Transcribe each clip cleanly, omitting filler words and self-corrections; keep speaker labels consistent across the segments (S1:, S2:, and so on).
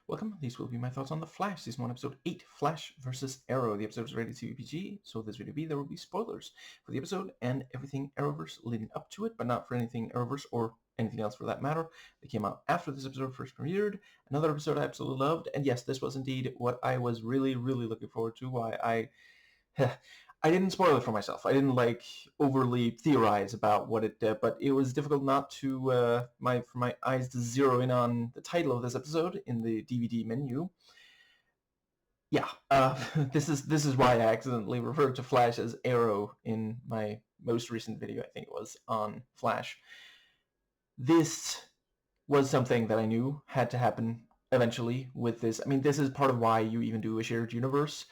S1: Welcome. These will be my thoughts on The Flash, Season 1, Episode 8, Flash vs. Arrow. The episode is rated CPG, so this video there will be spoilers for the episode and everything Arrowverse leading up to it, but not for anything Arrowverse or anything else for that matter. They came out after this episode first premiered. Another episode I absolutely loved, and yes, this was indeed what I was really looking forward to. Why I didn't spoil it for myself. I didn't overly theorize about what it did, but it was difficult not to for my eyes to zero in on the title of this episode in the DVD menu. Yeah, this is why I accidentally referred to Flash as Arrow in my most recent video. I think it was on Flash. This was something that I knew had to happen eventually with this. I mean, this is part of why you even do a shared universe.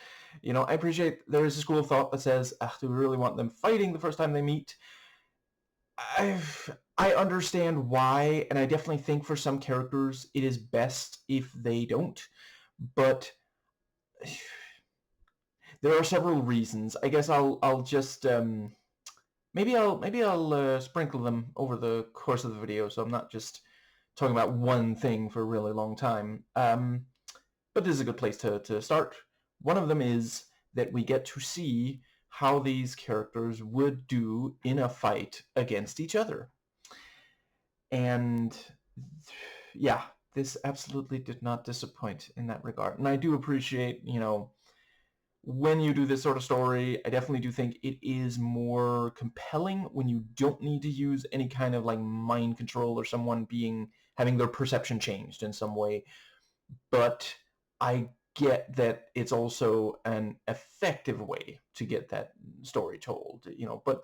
S1: You know, I appreciate there is a school of thought that says, do we really want them fighting the first time they meet? I understand why, and I definitely think for some characters it is best if they don't. But there are several reasons. I guess I'll just maybe I'll sprinkle them over the course of the video, so I'm not just talking about one thing for a really long time. But this is a good place to start. One of them is that we get to see how these characters would do in a fight against each other. And yeah, this absolutely did not disappoint in that regard. And I do appreciate, you know, when you do this sort of story, I definitely do think it is more compelling when you don't need to use any kind of like mind control or someone having their perception changed in some way. But I get that it's also an effective way to get that story told, you know. But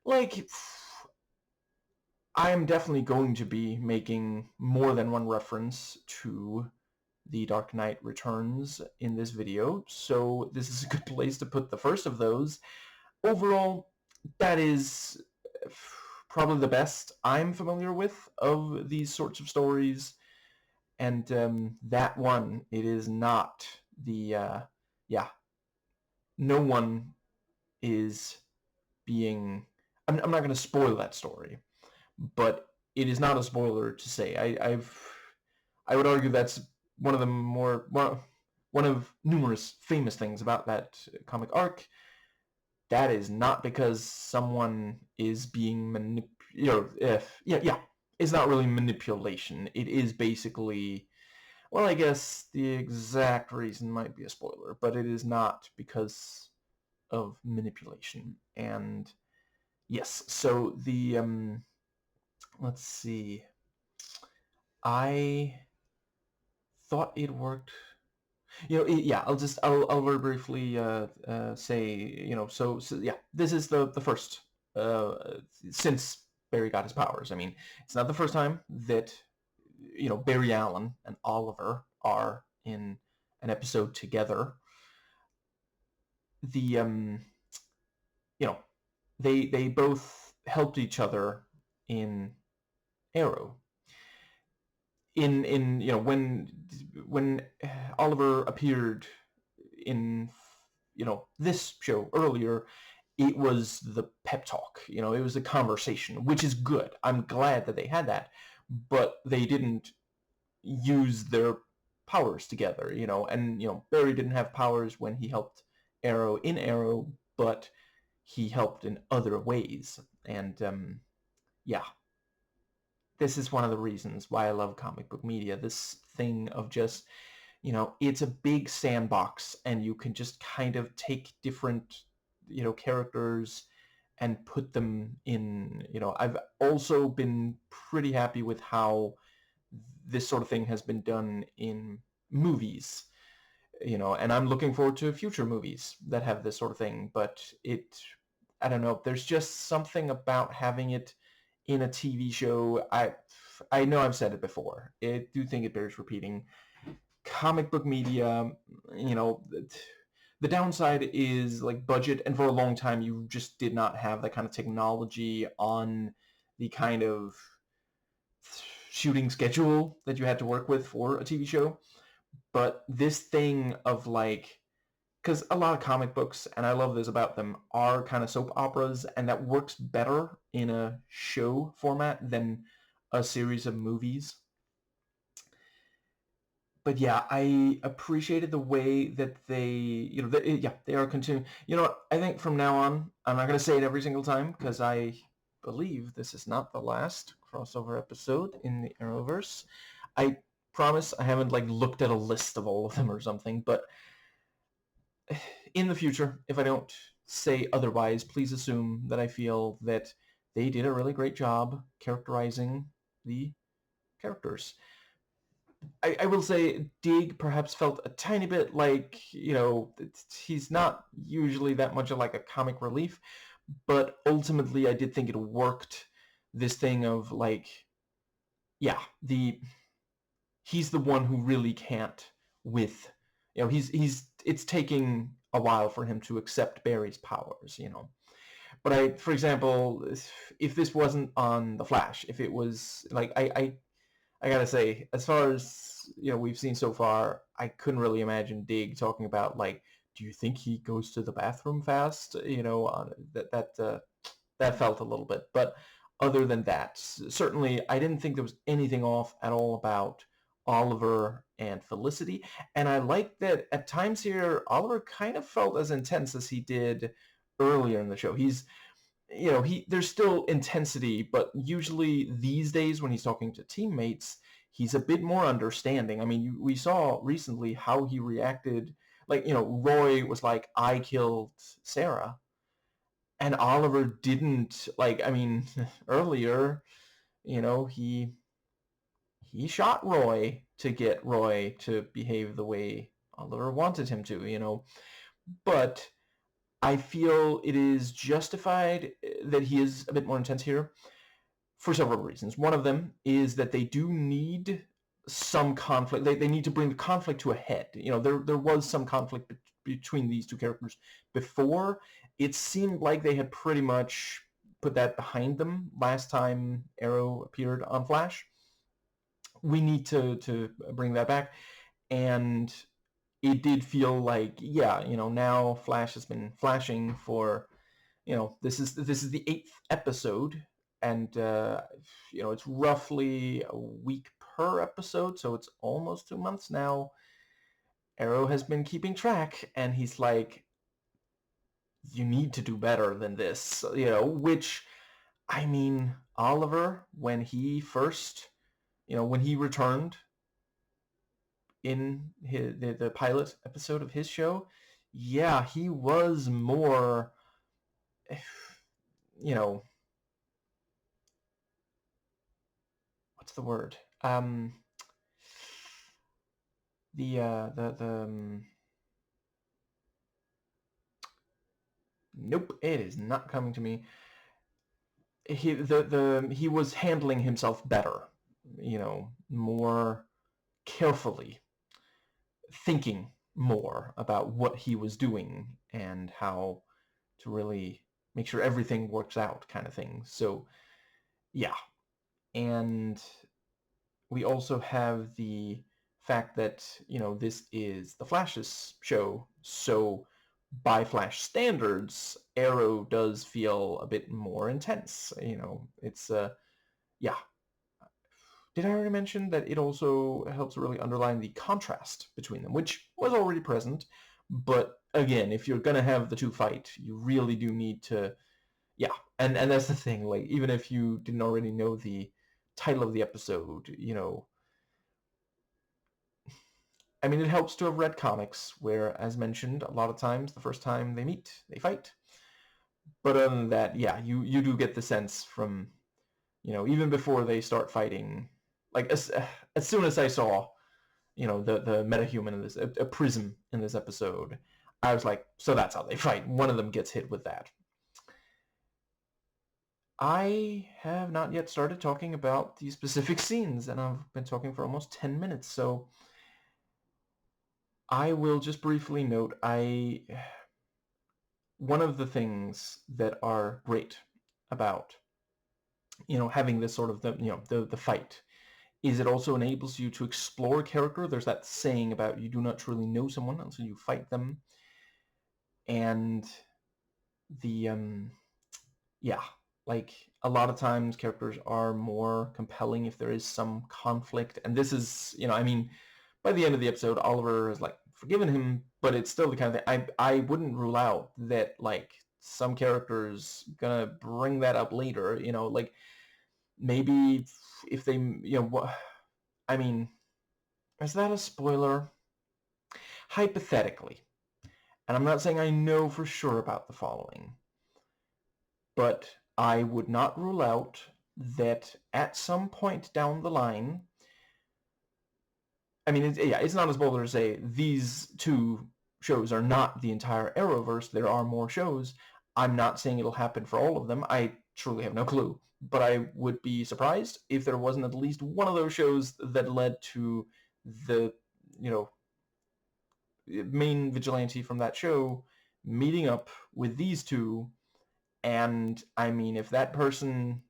S1: like, I'm definitely going to be making more than one reference to The Dark Knight Returns in this video, so this is a good place to put the first of those. Overall, that is probably the best I'm familiar with of these sorts of stories, and that one, it is not the, no one is being... I'm not going to spoil that story, but it is not a spoiler to say. I would argue that's one of the one of numerous famous things about that comic arc. That is not because someone is being it's not really manipulation. It is basically, well, I guess the exact reason might be a spoiler, but it is not because of manipulation. And yes, so the let's see. I thought it worked. You know, yeah. I'll very briefly say, you know, so yeah. This is the first since Barry got his powers. I mean, it's not the first time that, you know, Barry Allen and Oliver are in an episode together. The you know, they both helped each other in Arrow. In you know, when Oliver appeared in, you know, this show earlier, it was the pep talk. You know, it was a conversation, which is good. I'm glad that they had that, but they didn't use their powers together. You know, and you know, Barry didn't have powers when he helped Arrow in Arrow, but he helped in other ways. And yeah, this is one of the reasons why I love comic book media. This thing of just, you know, it's a big sandbox, and you can just kind of take different, you know, characters and put them in, you know. I've also been pretty happy with how this sort of thing has been done in movies, you know, and I'm looking forward to future movies that have this sort of thing. But I don't know, there's just something about having it in a TV show. I know I've said it before. I do think it bears repeating. Comic book media, you know, the downside is like budget, and for a long time you just did not have that kind of technology on the kind of shooting schedule that you had to work with for a TV show. But this thing of like, because a lot of comic books, and I love this about them, are kind of soap operas, and that works better in a show format than a series of movies. but yeah, I appreciated the way that they are continuing. You know what? I think from now on, I'm not going to say it every single time because I believe this is not the last crossover episode in the Arrowverse. I promise I haven't like looked at a list of all of them or something, but in the future, if I don't say otherwise, please assume that I feel that they did a really great job characterizing the characters. I will say Dig perhaps felt a tiny bit like, he's not usually that much of like a comic relief, but ultimately I did think it worked. This thing of like, yeah, he's the one who really can't with, it's taking a while for him to accept Barry's powers. But for example, if this wasn't on The Flash, if it was like, I gotta say, as far as we've seen so far, I couldn't really imagine Dig talking about like, do you think he goes to the bathroom fast? That felt a little bit. But other than that, certainly, I didn't think there was anything off at all about Oliver and Felicity, and I like that at times here, Oliver kind of felt as intense as he did earlier in the show. There's still intensity, but usually these days when he's talking to teammates, he's a bit more understanding. I mean, we saw recently how he reacted. Like, Roy was like, I killed Sarah. And Oliver didn't, like, I mean, earlier, he shot Roy to get Roy to behave the way Oliver wanted him to. But I feel it is justified that he is a bit more intense here for several reasons. One of them is that they do need some conflict. They need to bring the conflict to a head. There was some conflict between these two characters before. It seemed like they had pretty much put that behind them last time Arrow appeared on Flash. We need to bring that back, and it did feel like, yeah, now Flash has been flashing for, this is the 8th episode, and it's roughly a week per episode, so it's almost 2 months now. Arrow has been keeping track, and he's like, you need to do better than this, which, I mean, Oliver, when he first, when he returned in the pilot episode of his show, yeah, he was more, what's the word? Nope, it is not coming to me. He was handling himself better, more carefully, thinking more about what he was doing and how to really make sure everything works out, kind of thing. So, yeah. And we also have the fact that, this is the Flash's show, so by Flash standards, Arrow does feel a bit more intense. It's, yeah. Did I already mention that it also helps really underline the contrast between them, which was already present, but again, if you're gonna have the two fight, you really do need to, yeah, and that's the thing, like, even if you didn't already know the title of the episode, I mean, it helps to have read comics where, as mentioned, a lot of times the first time they meet, they fight. But other than that, yeah, you do get the sense from, even before they start fighting, like as soon as I saw, the metahuman in this, a prism in this episode, I was like, so that's how they fight. One of them gets hit with that. I have not yet started talking about the specific scenes, and I've been talking for almost 10 minutes, so I will just briefly note, one of the things that are great about, having this sort of the fight is it also enables you to explore a character. There's that saying about you do not truly know someone until you fight them. And the, yeah, like a lot of times characters are more compelling if there is some conflict. And this is, I mean, by the end of the episode, Oliver has like forgiven him, but it's still the kind of thing I wouldn't rule out that like some character's gonna bring that up later. Like maybe if they, I mean, is that a spoiler? Hypothetically, and I'm not saying I know for sure about the following, but I would not rule out that at some point down the line, I mean, it's not a spoiler to say these two shows are not the entire Arrowverse. There are more shows. I'm not saying it'll happen for all of them. I truly have no clue. But I would be surprised if there wasn't at least one of those shows that led to the, main vigilante from that show meeting up with these two. And I mean, if that person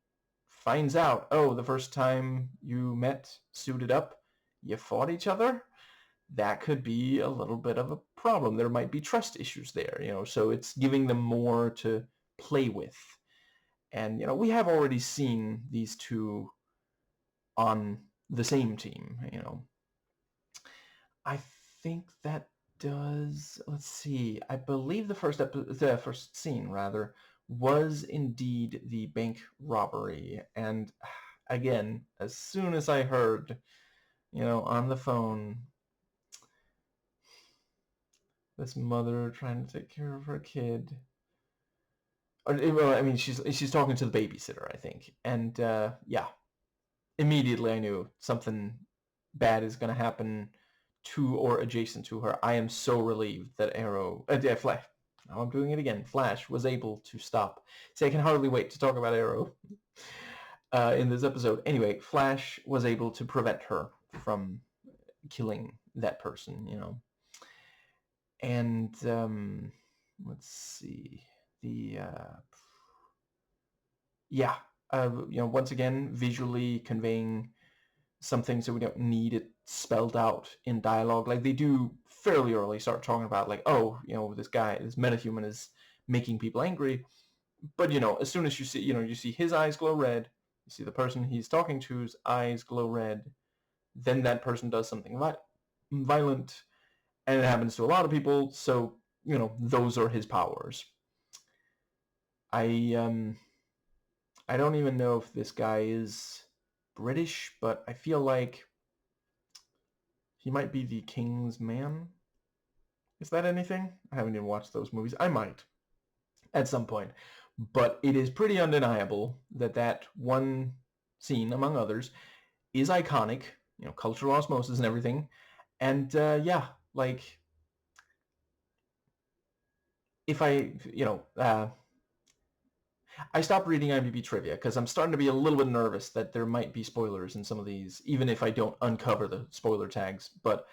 S1: finds out, oh, the first time you met suited up, you fought each other, that could be a little bit of a problem. There might be trust issues there, so it's giving them more to play with. And, we have already seen these two on the same team, I think that does, let's see, I believe the first scene, rather, was indeed the bank robbery. And again, as soon as I heard, on the phone, this mother trying to take care of her kid. Well, I mean, she's talking to the babysitter, I think. And yeah, immediately I knew something bad is going to happen to or adjacent to her. I am so relieved that Flash, now I'm doing it again, Flash was able to stop. See, I can hardly wait to talk about Arrow in this episode. Anyway, Flash was able to prevent her from killing that person, And let's see, once again, visually conveying something so we don't need it spelled out in dialogue. Like they do fairly early start talking about like, oh, this metahuman is making people angry. But, as soon as you see his eyes glow red, you see the person he's talking to's eyes glow red, then that person does something violent, and it happens to a lot of people, so, those are his powers. I don't even know if this guy is British, but I feel like he might be the King's Man. Is that anything? I haven't even watched those movies. I might at some point. But it is pretty undeniable that one scene, among others, is iconic, cultural osmosis and everything. And like, if I stopped reading IMDb trivia because I'm starting to be a little bit nervous that there might be spoilers in some of these, even if I don't uncover the spoiler tags. But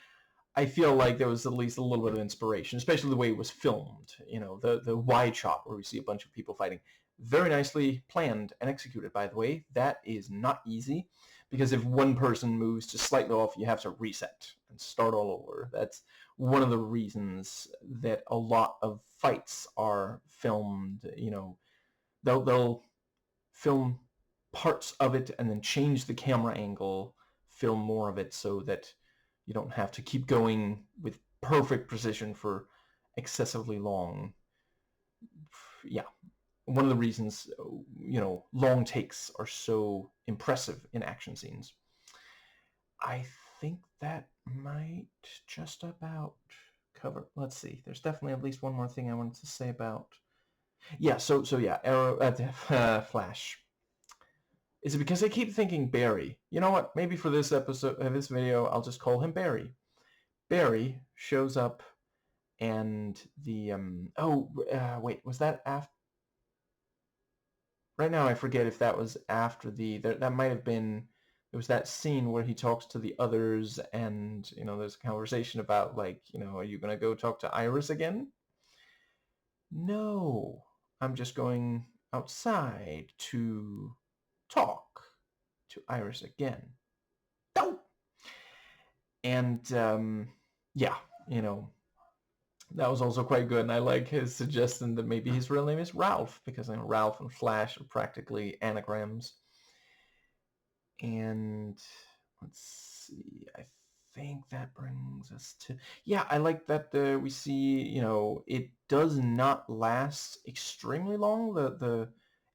S1: I feel like there was at least a little bit of inspiration, especially the way it was filmed. The wide shot where we see a bunch of people fighting. Very nicely planned and executed, by the way. That is not easy, because if one person moves just slightly off, you have to reset and start all over. That's one of the reasons that a lot of fights are filmed. They'll film parts of it and then change the camera angle, film more of it so that you don't have to keep going with perfect precision for excessively long. Yeah, one of the reasons, long takes are so impressive in action scenes. I think that might just about cover. Let's see. There's definitely at least one more thing I wanted to say about. Yeah, so yeah, Arrow, Flash. Is it because I keep thinking Barry? You know what? Maybe for this episode, this video, I'll just call him Barry. Barry shows up, and the wait, was that after? Right now, I forget if that was after that might have been. It was that scene where he talks to the others, and there's a conversation about like, are you gonna go talk to Iris again? No, I'm just going outside to talk to Iris again. No! And yeah, that was also quite good. And I like his suggestion that maybe his real name is Ralph, because Ralph and Flash are practically anagrams. And let's see, I think that brings us to... Yeah, I like that we see, it does not last extremely long, the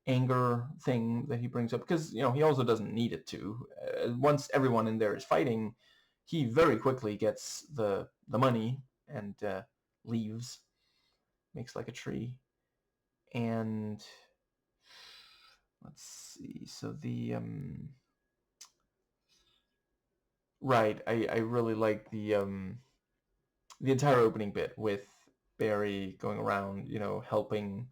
S1: anger thing that he brings up, because, he also doesn't need it to. Once everyone in there is fighting, he very quickly gets the money and leaves, makes like a tree. And let's see, so the... Right, I really like the entire opening bit with Barry going around, helping.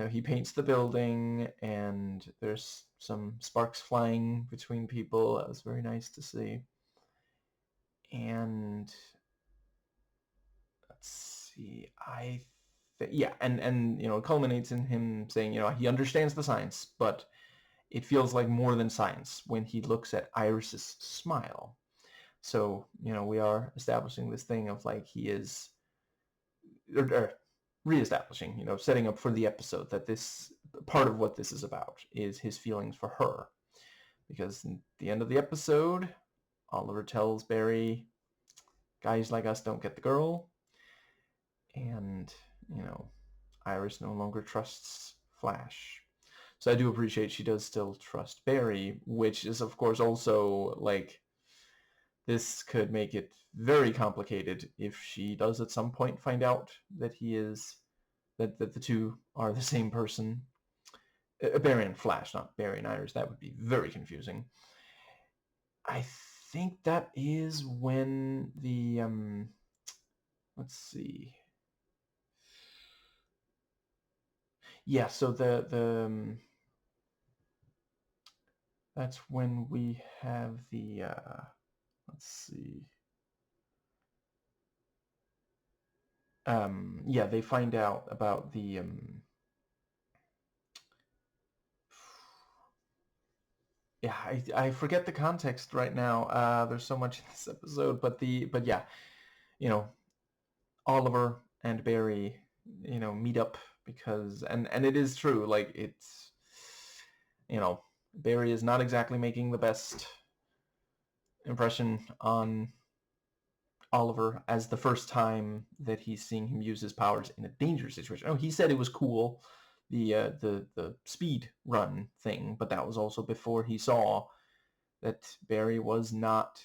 S1: He paints the building, and there's some sparks flying between people. That was very nice to see. And let's see, yeah, and it culminates in him saying, he understands the science, but it feels like more than science when he looks at Iris's smile. So, we are establishing this thing of like he is, or reestablishing, setting up for the episode that this part of what this is about is his feelings for her. Because at the end of the episode, Oliver tells Barry, guys like us don't get the girl. And, Iris no longer trusts Flash. So I do appreciate she does still trust Barry, which is, of course, also, like, this could make it very complicated if she does at some point find out that that the two are the same person. Barry and Flash, not Barry and Iris. That would be very confusing. I think that is when the, let's see. Yeah, so that's when we have the, let's see. Yeah, they find out about the, yeah, I forget the context right now. There's so much in this episode, but yeah, Oliver and Barry, meet up because, and it is true, like it's, Barry is not exactly making the best impression on Oliver as the first time that he's seeing him use his powers in a dangerous situation. Oh, he said it was cool, the speed run thing, but that was also before he saw that Barry was not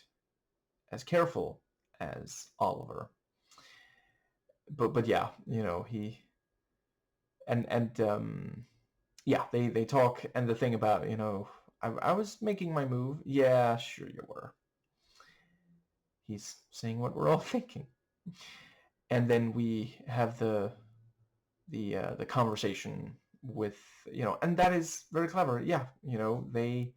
S1: as careful as Oliver. But yeah, he and yeah, they talk, and the thing about, I was making my move. Yeah, sure you were. He's saying what we're all thinking. And then we have the conversation with, and that is very clever. Yeah, they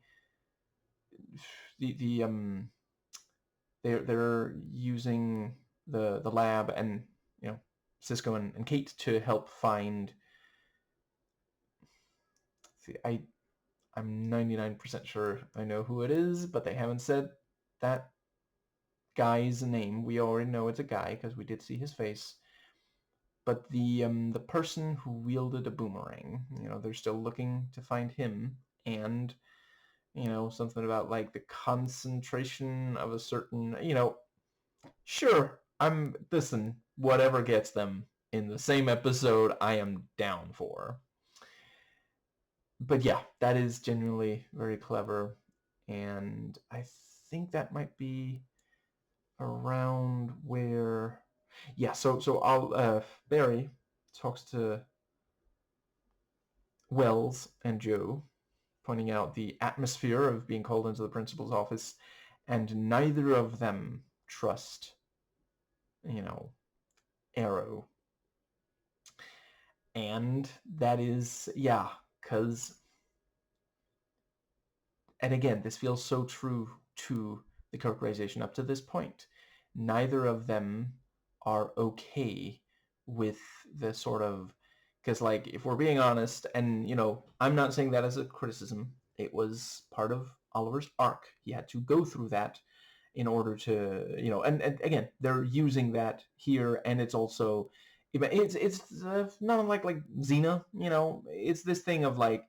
S1: they're using the lab and, Cisco and Kate to help find. See, I'm 99% sure I know who it is, but they haven't said that guy's name. We already know it's a guy because we did see his face. But the person who wielded a boomerang, they're still looking to find him, and, something about like the concentration of a certain, sure, listen, whatever gets them in the same episode, I am down for. But yeah, that is genuinely very clever, and I think that might be around where, yeah. So I'll Barry talks to Wells and Joe, pointing out the atmosphere of being called into the principal's office, and neither of them trust, Arrow. And that is, yeah, because, and again, this feels so true to the characterization up to this point. Neither of them are okay with the sort of, because, like, if we're being honest, and, I'm not saying that as a criticism, it was part of Oliver's arc. He had to go through that in order to, and again, they're using that here, and it's also, it's not like Xena, it's this thing of like,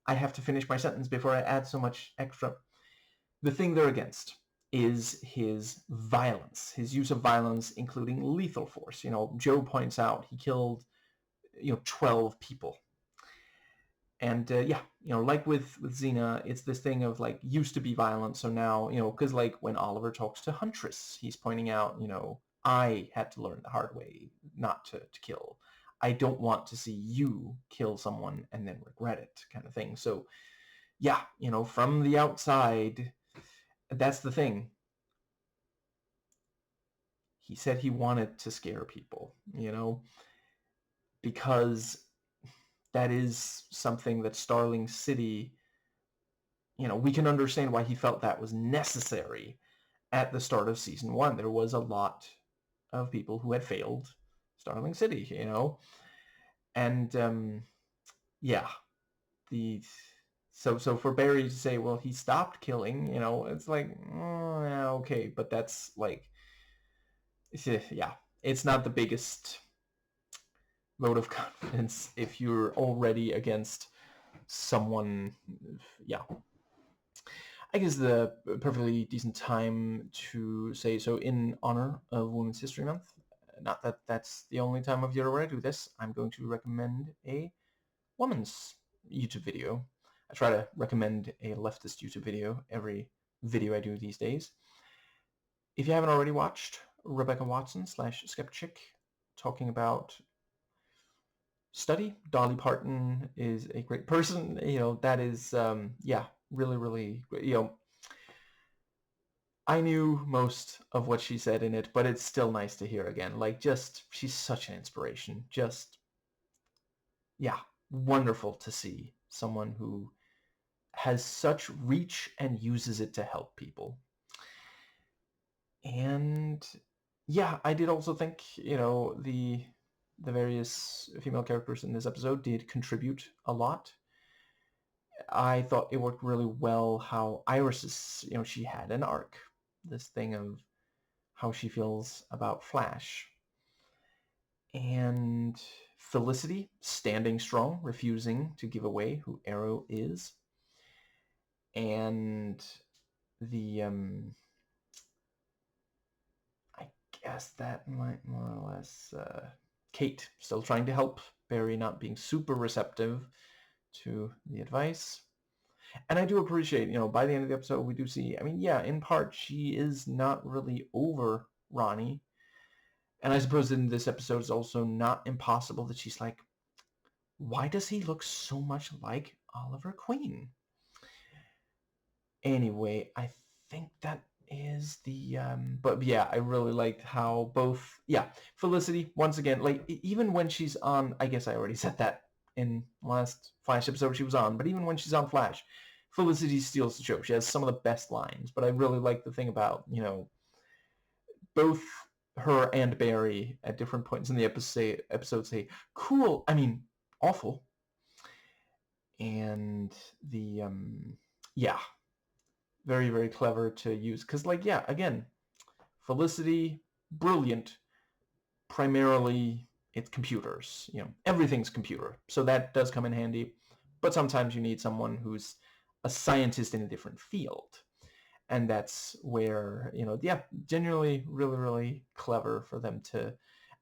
S1: I have to finish my sentence before I add so much extra. The thing they're against is his violence, his use of violence, including lethal force. Joe points out he killed 12 people. And yeah, like with Xena, it's this thing of like used to be violent, so now, because like when Oliver talks to Huntress, he's pointing out, I had to learn the hard way not to kill. I don't want to see you kill someone and then regret it, kind of thing. So yeah, from the outside, that's the thing. He said he wanted to scare people, because that is something that Starling City, we can understand why he felt that was necessary at the start of season 1. There was a lot of people who had failed Starling City, and yeah, so for Barry to say, well, he stopped killing, it's like, yeah, okay, but that's like, yeah, it's not the biggest vote of confidence if you're already against someone. Yeah, I guess the perfectly decent time to say, so in honor of Women's History Month, not that that's the only time of year where I do this, I'm going to recommend a woman's YouTube video. I try to recommend a leftist YouTube video every video I do these days. If you haven't already watched Rebecca Watson / Skeptic talking about study, Dolly Parton is a great person. That is, yeah, really, really, I knew most of what she said in it, but it's still nice to hear again. Like, just, she's such an inspiration. Just, yeah, wonderful to see someone who has such reach and uses it to help people. And yeah, I did also think, the various female characters in this episode did contribute a lot. I thought it worked really well how Iris's, she had an arc. This thing of how she feels about Flash. And Felicity, standing strong, refusing to give away who Arrow is. And the, I guess that might more or less, Kate, still trying to help Barry, not being super receptive to the advice. And I do appreciate, by the end of the episode, we do see, I mean, yeah, in part, she is not really over Ronnie. And I suppose in this episode, it's also not impossible that she's like, why does he look so much like Oliver Queen? Anyway, I think that is the, but yeah, I really liked how both, yeah, Felicity, once again, like, even when she's on, I guess I already said that in last Flash episode she was on, but even when she's on Flash, Felicity steals the show. She has some of the best lines, but I really like the thing about, both her and Barry at different points in the episode say, cool, I mean, awful. And the, yeah, very, very clever to use. Because, like, yeah, again, Felicity, brilliant. Primarily, it's computers. Everything's computer. So that does come in handy. But sometimes you need someone who's a scientist in a different field. And that's where, yeah, genuinely really, really clever for them to,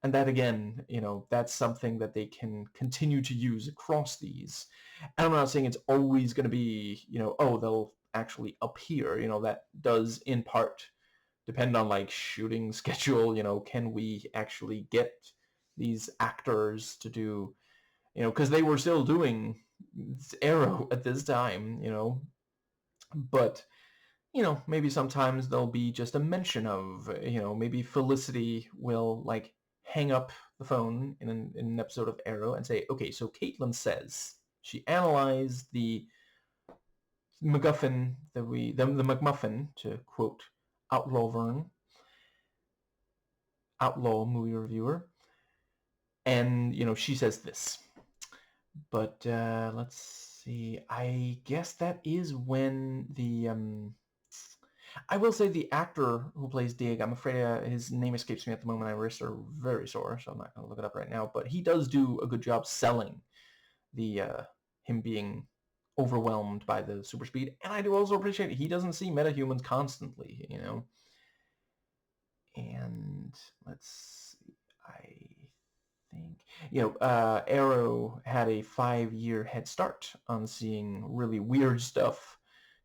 S1: and that again, that's something that they can continue to use across these. And I'm not saying it's always going to be, oh, they'll actually appear, that does in part depend on like shooting schedule, can we actually get these actors to do, because they were still doing Arrow at this time, but maybe sometimes there'll be just a mention of, maybe Felicity will like hang up the phone in an episode of Arrow and say, okay, so Caitlin says she analyzed the MacGuffin the McMuffin, to quote Outlaw Vern, Outlaw movie reviewer, and she says this. But let's see. I guess that is when the I will say the actor who plays Dig, I'm afraid his name escapes me at the moment. My wrists are very sore, so I'm not going to look it up right now. But he does do a good job selling the him being overwhelmed by the super speed. And I do also appreciate he doesn't see metahumans constantly, you know. And let's see, I think, Arrow had a 5-year head start on seeing really weird stuff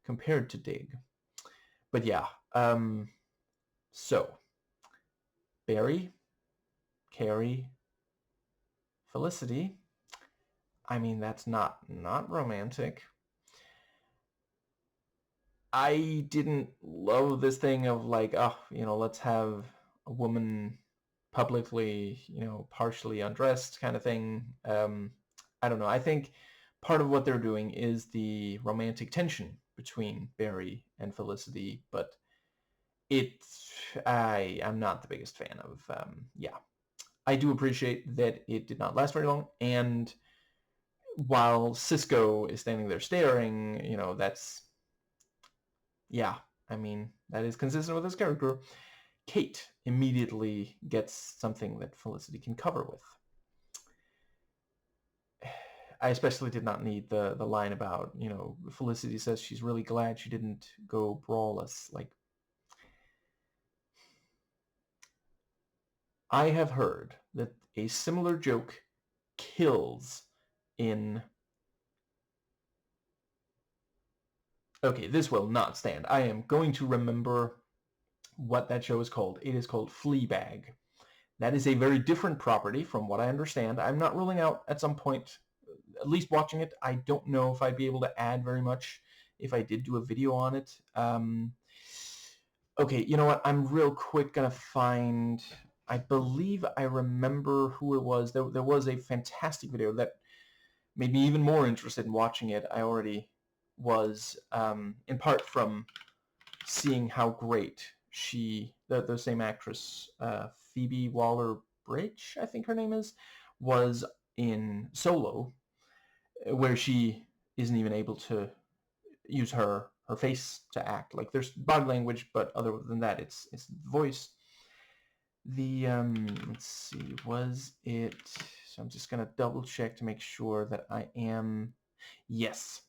S1: compared to Dig. But yeah, so Barry, Carrie, Felicity. I mean, that's not romantic. I didn't love this thing of like, let's have a woman publicly, partially undressed kind of thing. I don't know. I think part of what they're doing is the romantic tension between Barry and Felicity, but I'm not the biggest fan of, yeah. I do appreciate that it did not last very long, and while Cisco is standing there staring, yeah, I mean, that is consistent with his character. Kate immediately gets something that Felicity can cover with. I especially did not need the line about, Felicity says she's really glad she didn't go brawless. Like, I have heard that a similar joke kills in... Okay, this will not stand. I am going to remember what that show is called. It is called Fleabag. That is a very different property from what I understand. I'm not ruling out at some point, at least watching it. I don't know if I'd be able to add very much if I did do a video on it. Okay, you know what? I'm real quick going to find... I believe I remember who it was. There was a fantastic video that made me even more interested in watching it. I already was, in part from seeing how great the same actress, Phoebe Waller-Bridge, I think her name is, was in Solo, where she isn't even able to use her face to act. Like, there's body language, but other than that, it's voice. Let's see, was it... So I'm just going to double check to make sure that I am... Yes.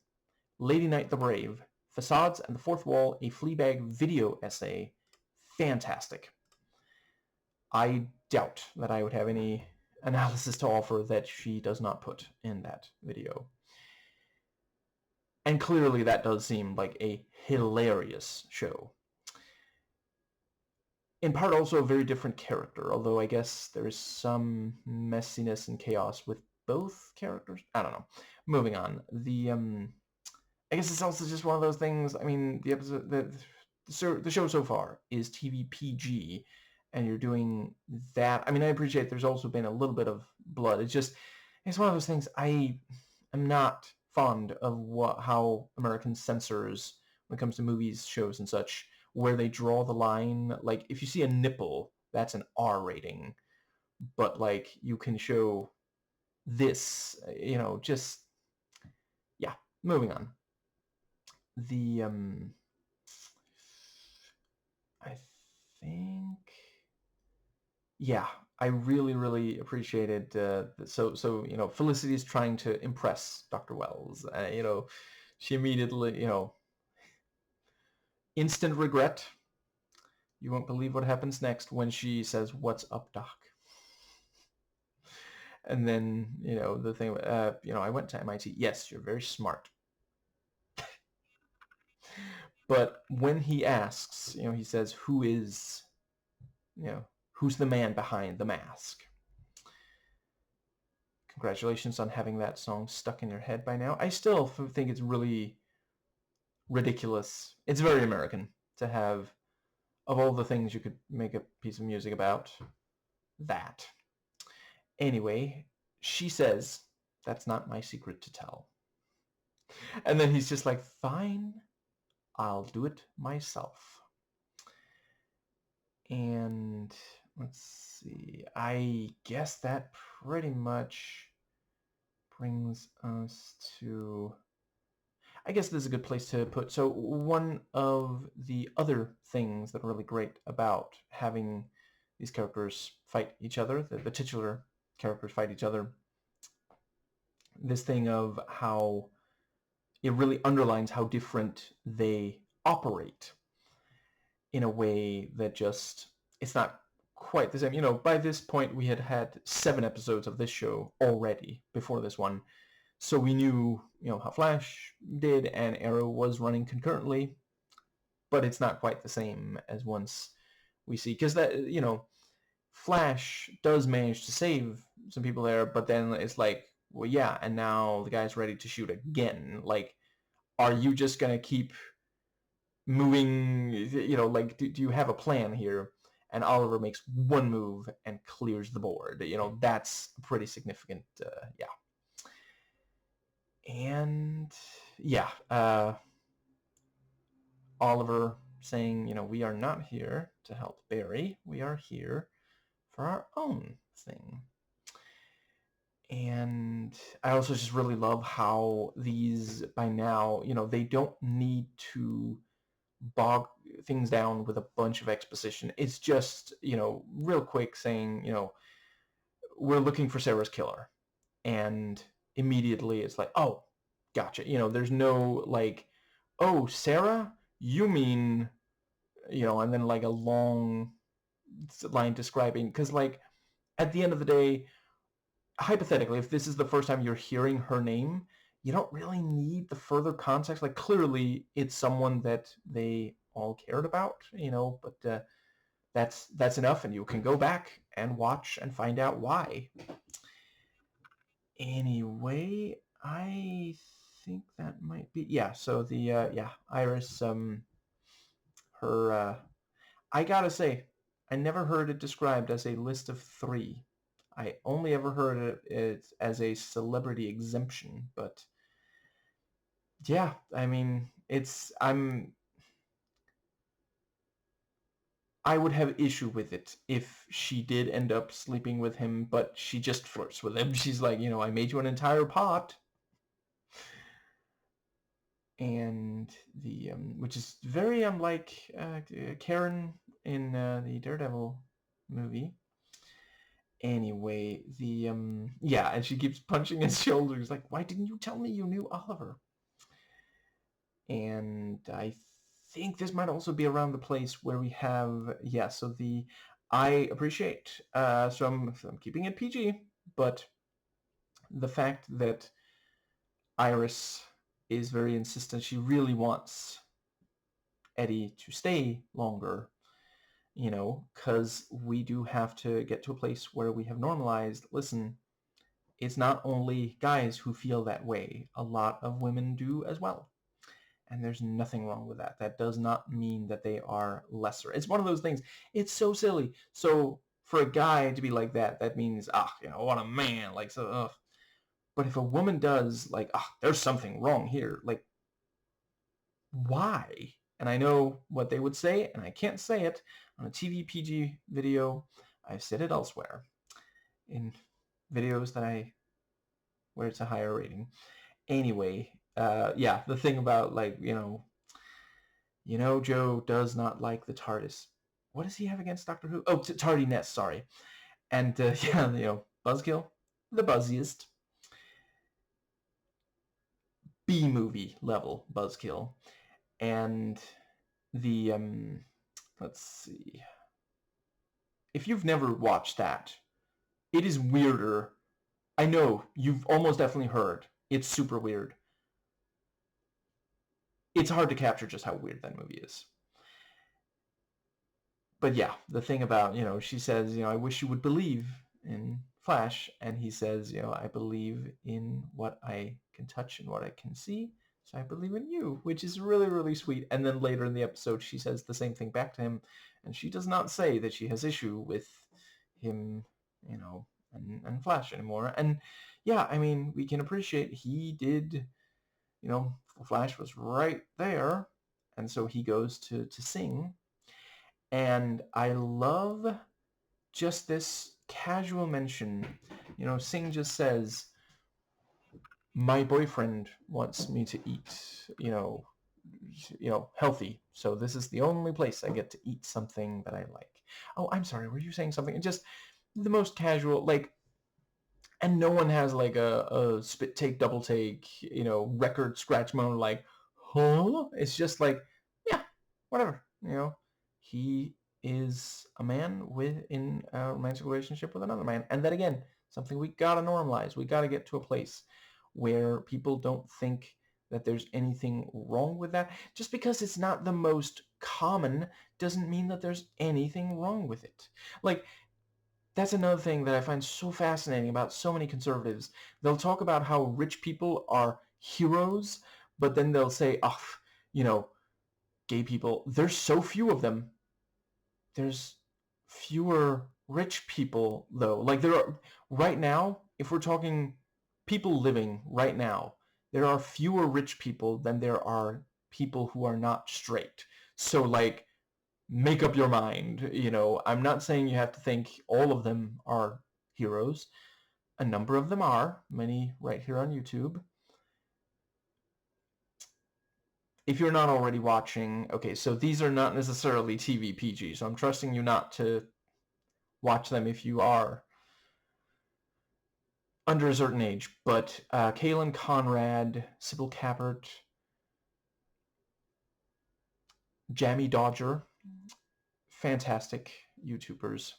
S1: Lady Knight the Brave. Facades and the Fourth Wall, a Fleabag video essay. Fantastic. I doubt that I would have any analysis to offer that she does not put in that video. And clearly that does seem like a hilarious show. In part also a very different character, although I guess there is some messiness and chaos with both characters. I don't know. Moving on. I guess it's also just one of those things. I mean, the show so far is TV PG, and you're doing that. I mean, I appreciate there's also been a little bit of blood. It's one of those things. I am not fond of how American censors, when it comes to movies, shows, and such, where they draw the line. Like, if you see a nipple, that's an R rating, but like you can show this, just, yeah. Moving on. I think, yeah, I really, really appreciated, Felicity is trying to impress Dr. Wells. She immediately, instant regret. You won't believe what happens next when she says, "What's up, Doc?" And then, the thing, I went to MIT. Yes, you're very smart. But when he asks, he says, who's the man behind the mask? Congratulations on having that song stuck in your head by now. I still think it's really ridiculous. It's very American to have, of all the things you could make a piece of music about, that. Anyway, she says, "That's not my secret to tell." And then he's just like, "Fine, I'll do it myself." And let's see, I guess that pretty much brings us to... I guess this is a good place to put... So one of the other things that are really great about having these characters fight each other, the titular characters fight each other, this thing of how it really underlines how different they operate in a way that just, it's not quite the same. You know, by this point we had 7 episodes of this show already before this one. So we knew, you know, how Flash did and Arrow was running concurrently, but it's not quite the same as once we see, because that, you know, Flash does manage to save some people there, but then it's like, well, yeah, and now the guy's ready to shoot again. Like, are you just gonna keep moving? You know, like, do you have a plan here? And Oliver makes one move and clears the board. You know, that's pretty significant. Yeah. And yeah, Oliver saying, you know, we are not here to help Barry. We are here for our own thing. And I also just really love how these, by now, you know, they don't need to bog things down with a bunch of exposition. It's just, you know, real quick saying, you know, we're looking for Sarah's killer. And immediately it's like, oh, gotcha. You know, there's no like, oh, Sarah, you mean, you know, and then like a long line describing, because like at the end of the day, hypothetically, if this is the first time you're hearing her name, you don't really need the further context. Like, clearly it's someone that they all cared about, you know, but that's enough, and you can go back and watch and find out why. Anyway, I think that might be, yeah, so the yeah, Iris, her I gotta say, I never heard it described as a list of 3. I only ever heard it as a celebrity exemption, but yeah, I mean, I would have issue with it if she did end up sleeping with him, but she just flirts with him. She's like, you know, I made you an entire pot. And the which is very unlike Karen in the Daredevil movie. Anyway, the yeah, and she keeps punching his shoulders like, why didn't you tell me you knew Oliver? And I think this might also be around the place where we have, yeah, so the, I appreciate, so I'm keeping it PG, but the fact that Iris is very insistent, she really wants Eddie to stay longer, you know, because we do have to get to a place where we have normalized, listen, it's not only guys who feel that way. A lot of women do as well. And there's nothing wrong with that. That does not mean that they are lesser. It's one of those things. It's so silly. So for a guy to be like that, that means, you know, what a man. Like, so, ugh. But if a woman does, like, there's something wrong here. Like, why? And I know what they would say, and I can't say it on a TV PG video. I've said it elsewhere in videos where it's a higher rating. Anyway, yeah, the thing about, like, you know, Joe does not like the TARDIS. What does he have against Doctor Who? Oh, tardiness, sorry. And yeah, you know, Buzzkill, the buzziest. B-movie level Buzzkill. And the, let's see. If you've never watched that, it is weirder. I know, you've almost definitely heard. It's super weird. It's hard to capture just how weird that movie is. But yeah, the thing about, you know, she says, you know, I wish you would believe in Flash. And he says, you know, I believe in what I can touch and what I can see. So I believe in you, which is really, really sweet. And then later in the episode, she says the same thing back to him. And she does not say that she has issue with him, you know, and Flash anymore. And yeah, I mean, we can appreciate he did, you know, Flash was right there. And so he goes to sing. And I love just this casual mention. You know, Singh just says, my boyfriend wants me to eat, you know, healthy. So this is the only place I get to eat something that I like. Oh, I'm sorry. Were you saying something? Just the most casual, like, And no one has like a spit take, double take, record scratch moment like, huh? It's just like, yeah, whatever. He is a man in a romantic relationship with another man. And then again, something we gotta normalize. We gotta get to a place where people don't think that there's anything wrong with that. Just because it's not the most common doesn't mean that there's anything wrong with it. Like, that's another thing that I find so fascinating about so many conservatives. They'll talk about how rich people are heroes, but then they'll say, oh, gay people, there's so few of them. There's fewer rich people, though. Like, there are, right now, if we're talking people living right now, there are fewer rich people than there are people who are not straight. So, like, make up your mind. I'm not saying you have to think all of them are heroes. A number of them are, many right here on YouTube. If you're not already watching, okay, so these are not necessarily TV PG, so I'm trusting you not to watch them if you are under a certain age. But Kaylin Conrad, Sybil Capert, Jamie Dodger, fantastic YouTubers.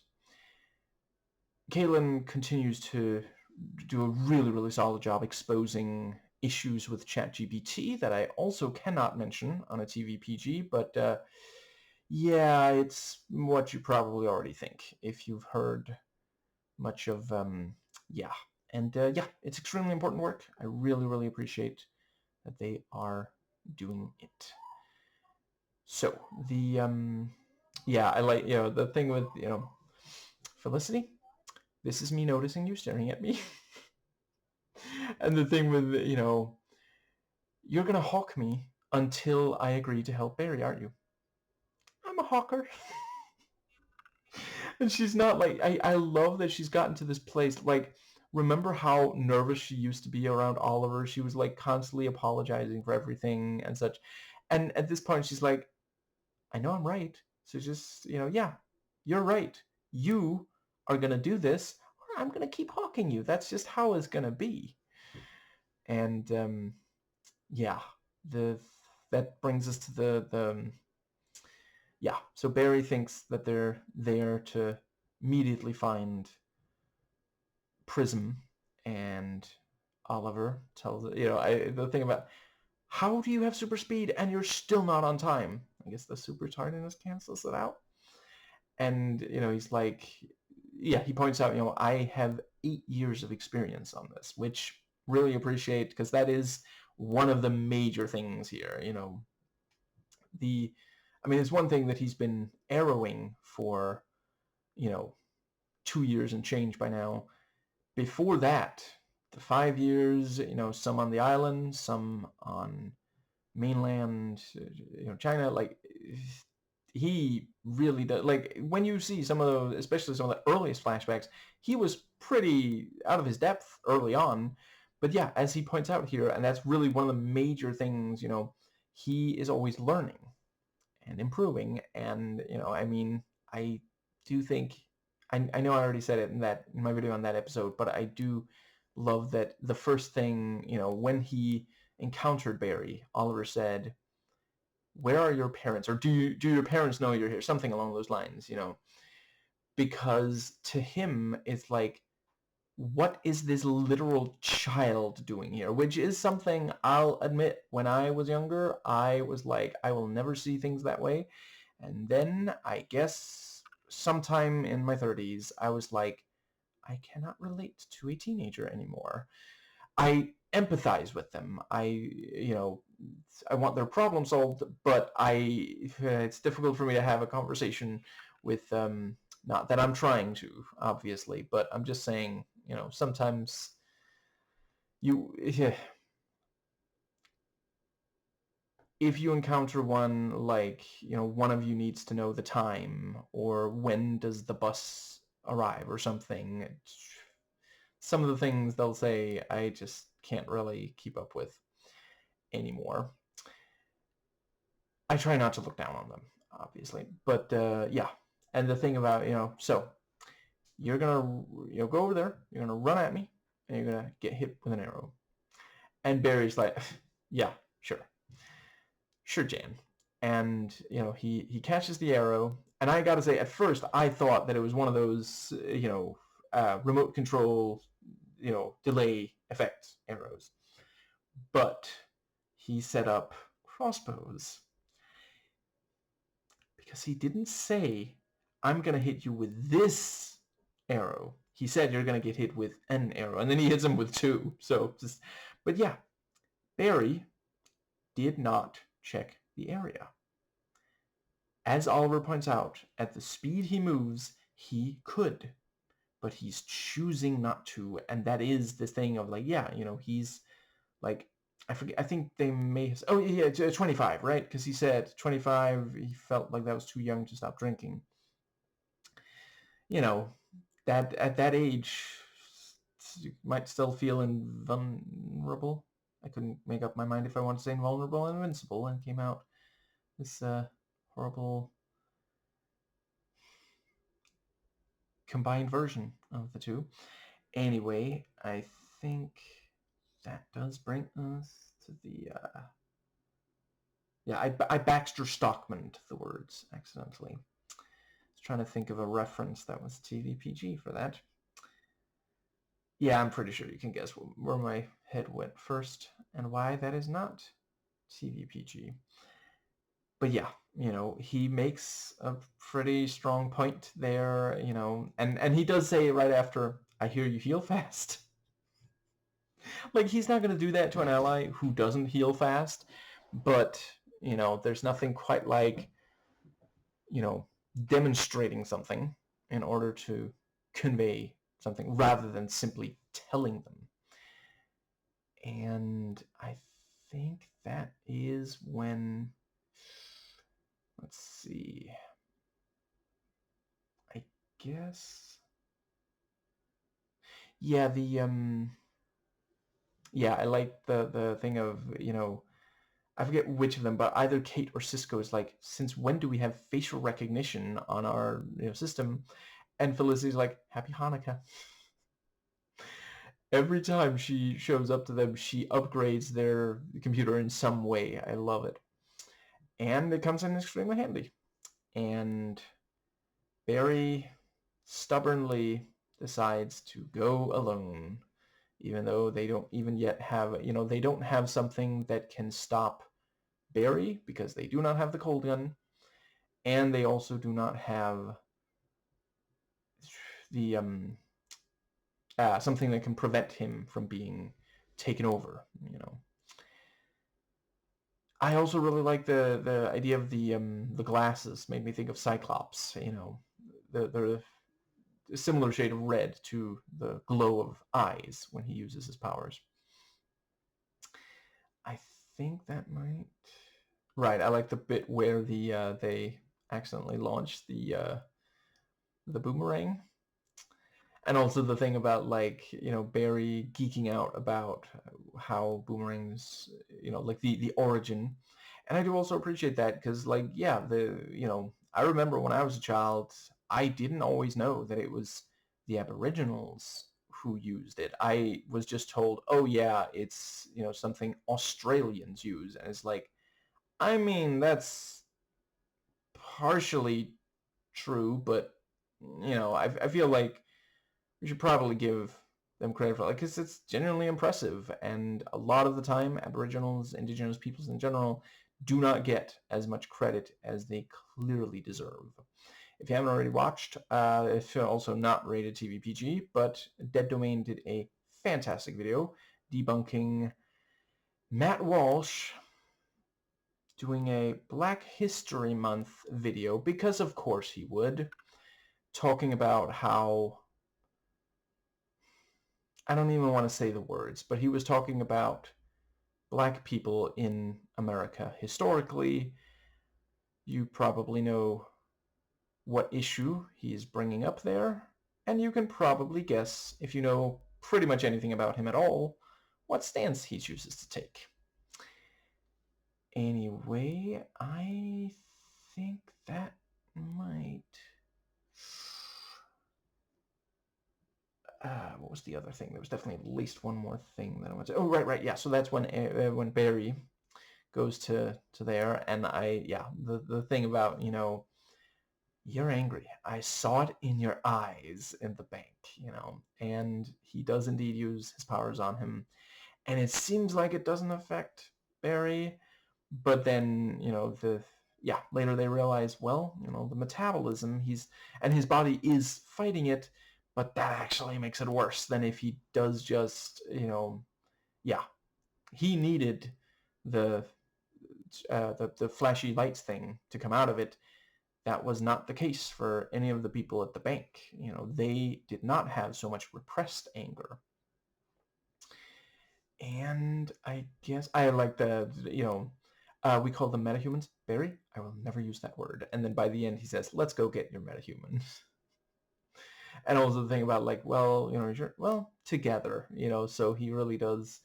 S1: Kaylin continues to do a really, really solid job exposing issues with ChatGPT that I also cannot mention on a TV PG, but yeah, it's what you probably already think if you've heard much of, yeah. And yeah, it's extremely important work. I really, really appreciate that they are doing it. So, yeah, I like, the thing with, Felicity, this is me noticing you staring at me. And the thing with, you're going to hawk me until I agree to help Barry, aren't you? I'm a hawker. And she's not like, I love that she's gotten to this place. Like, remember how nervous she used to be around Oliver? She was like constantly apologizing for everything and such. And at this point, she's like, I know I'm right. So just, yeah, you're right. You are going to do this, or I'm going to keep hawking you. That's just how it's going to be. And yeah, that brings us to the yeah. So Barry thinks that they're there to immediately find Prism, and Oliver tells the thing about, how do you have super speed and you're still not on time? I guess the super tardiness cancels it out. And he's like, yeah, he points out, I have 8 years of experience on this, which really appreciate, because that is one of the major things here. It's one thing that he's been arrowing for 2 years and change by now. Before that, the 5 years, some on the island, some on mainland, China, like, he really does. Like, when you see some of those, especially some of the earliest flashbacks, he was pretty out of his depth early on. But yeah, as he points out here, and that's really one of the major things, he is always learning and improving. And, I do think, I know I already said it in my video on that episode, but I do love that the first thing, when he encountered Barry, Oliver said, where are your parents? Or do your parents know you're here? Something along those lines, because to him, it's like, what is this literal child doing here? Which is something, I'll admit, when I was younger, I was like, I will never see things that way. And then I guess sometime in my 30s, I was like, I cannot relate to a teenager anymore. I empathize with them. I want their problem solved, but it's difficult for me to have a conversation with, not that I'm trying to, obviously, but I'm just saying, sometimes if you encounter one, like, one of you needs to know the time, or when does the bus arrive or something, some of the things they'll say, I just can't really keep up with anymore. I try not to look down on them, obviously, but yeah. And the thing about, so you're gonna go over there, you're gonna run at me, and you're gonna get hit with an arrow. And Barry's like, yeah, sure, Jan. And he catches the arrow, and I gotta say, at first I thought that it was one of those remote control delay effect arrows, but he set up crossbows, because he didn't say, I'm gonna hit you with this arrow. He said you're gonna get hit with an arrow, and then he hits him with two. So but yeah, Barry did not check the area. As Oliver points out, at the speed he moves, he could, but he's choosing not to, and that is the thing of like, yeah, he's like, I forget, I think they may have, oh yeah, 25, right? Because he said 25, he felt like that was too young to stop drinking. That at that age, you might still feel invulnerable. I couldn't make up my mind if I wanted to say invulnerable and invincible, and came out this horrible combined version of the two. Anyway, I think that does bring us to the yeah, I Baxter Stockman'd the words accidentally. I was trying to think of a reference that was TV PG for that. Yeah, I'm pretty sure you can guess where my head went first and why that is not TV PG. But yeah, he makes a pretty strong point there, and he does say right after, I hear you heal fast. Like, he's not going to do that to an ally who doesn't heal fast, but, there's nothing quite like, demonstrating something in order to convey something rather than simply telling them. And I think that is when, let's see, I guess, yeah, yeah, I like the thing of, I forget which of them, but either Kate or Cisco is like, since when do we have facial recognition on our system? And Felicity's like, Happy Hanukkah. Every time she shows up to them, she upgrades their computer in some way. I love it. And it comes in extremely handy. And Barry stubbornly decides to go alone, even though they don't even yet have, they don't have something that can stop Barry, because they do not have the cold gun, and they also do not have the something that can prevent him from being taken over. I also really like the idea of the glasses. Made me think of Cyclops. The similar shade of red to the glow of eyes when he uses his powers. I think that might... Right, I like the bit where they accidentally launch the boomerang. And also the thing about, like, Barry geeking out about how boomerangs, like the origin. And I do also appreciate that because, like, yeah, I remember when I was a child, I didn't always know that it was the Aboriginals who used it. I was just told, oh yeah, it's, something Australians use. And it's like, I mean, that's partially true, but, I feel like we should probably give them credit for it, because it's genuinely impressive. And a lot of the time, Aboriginals, Indigenous peoples in general, do not get as much credit as they clearly deserve. If you haven't already watched, it's also not rated TV PG, but Dead Domain did a fantastic video debunking Matt Walsh doing a Black History Month video, because of course he would, talking about how, I don't even want to say the words, but he was talking about black people in America historically. You probably know what issue he's bringing up there, and you can probably guess, if you know pretty much anything about him at all, what stance he chooses to take. Anyway, I think that might... what was the other thing? There was definitely at least one more thing that I want to. Oh, right, yeah. So that's when Barry goes to there, and the thing about, you're angry. I saw it in your eyes in the bank, and he does indeed use his powers on him, and it seems like it doesn't affect Barry, but then, later they realize, well, the metabolism, his body is fighting it, but that actually makes it worse than if he does just, he needed the the flashy lights thing to come out of it. That was not the case for any of the people at the bank. They did not have so much repressed anger. And I guess I like we call them metahumans. Barry, I will never use that word. And then by the end, he says, let's go get your metahumans. And also the thing about like, well, together, so he really does,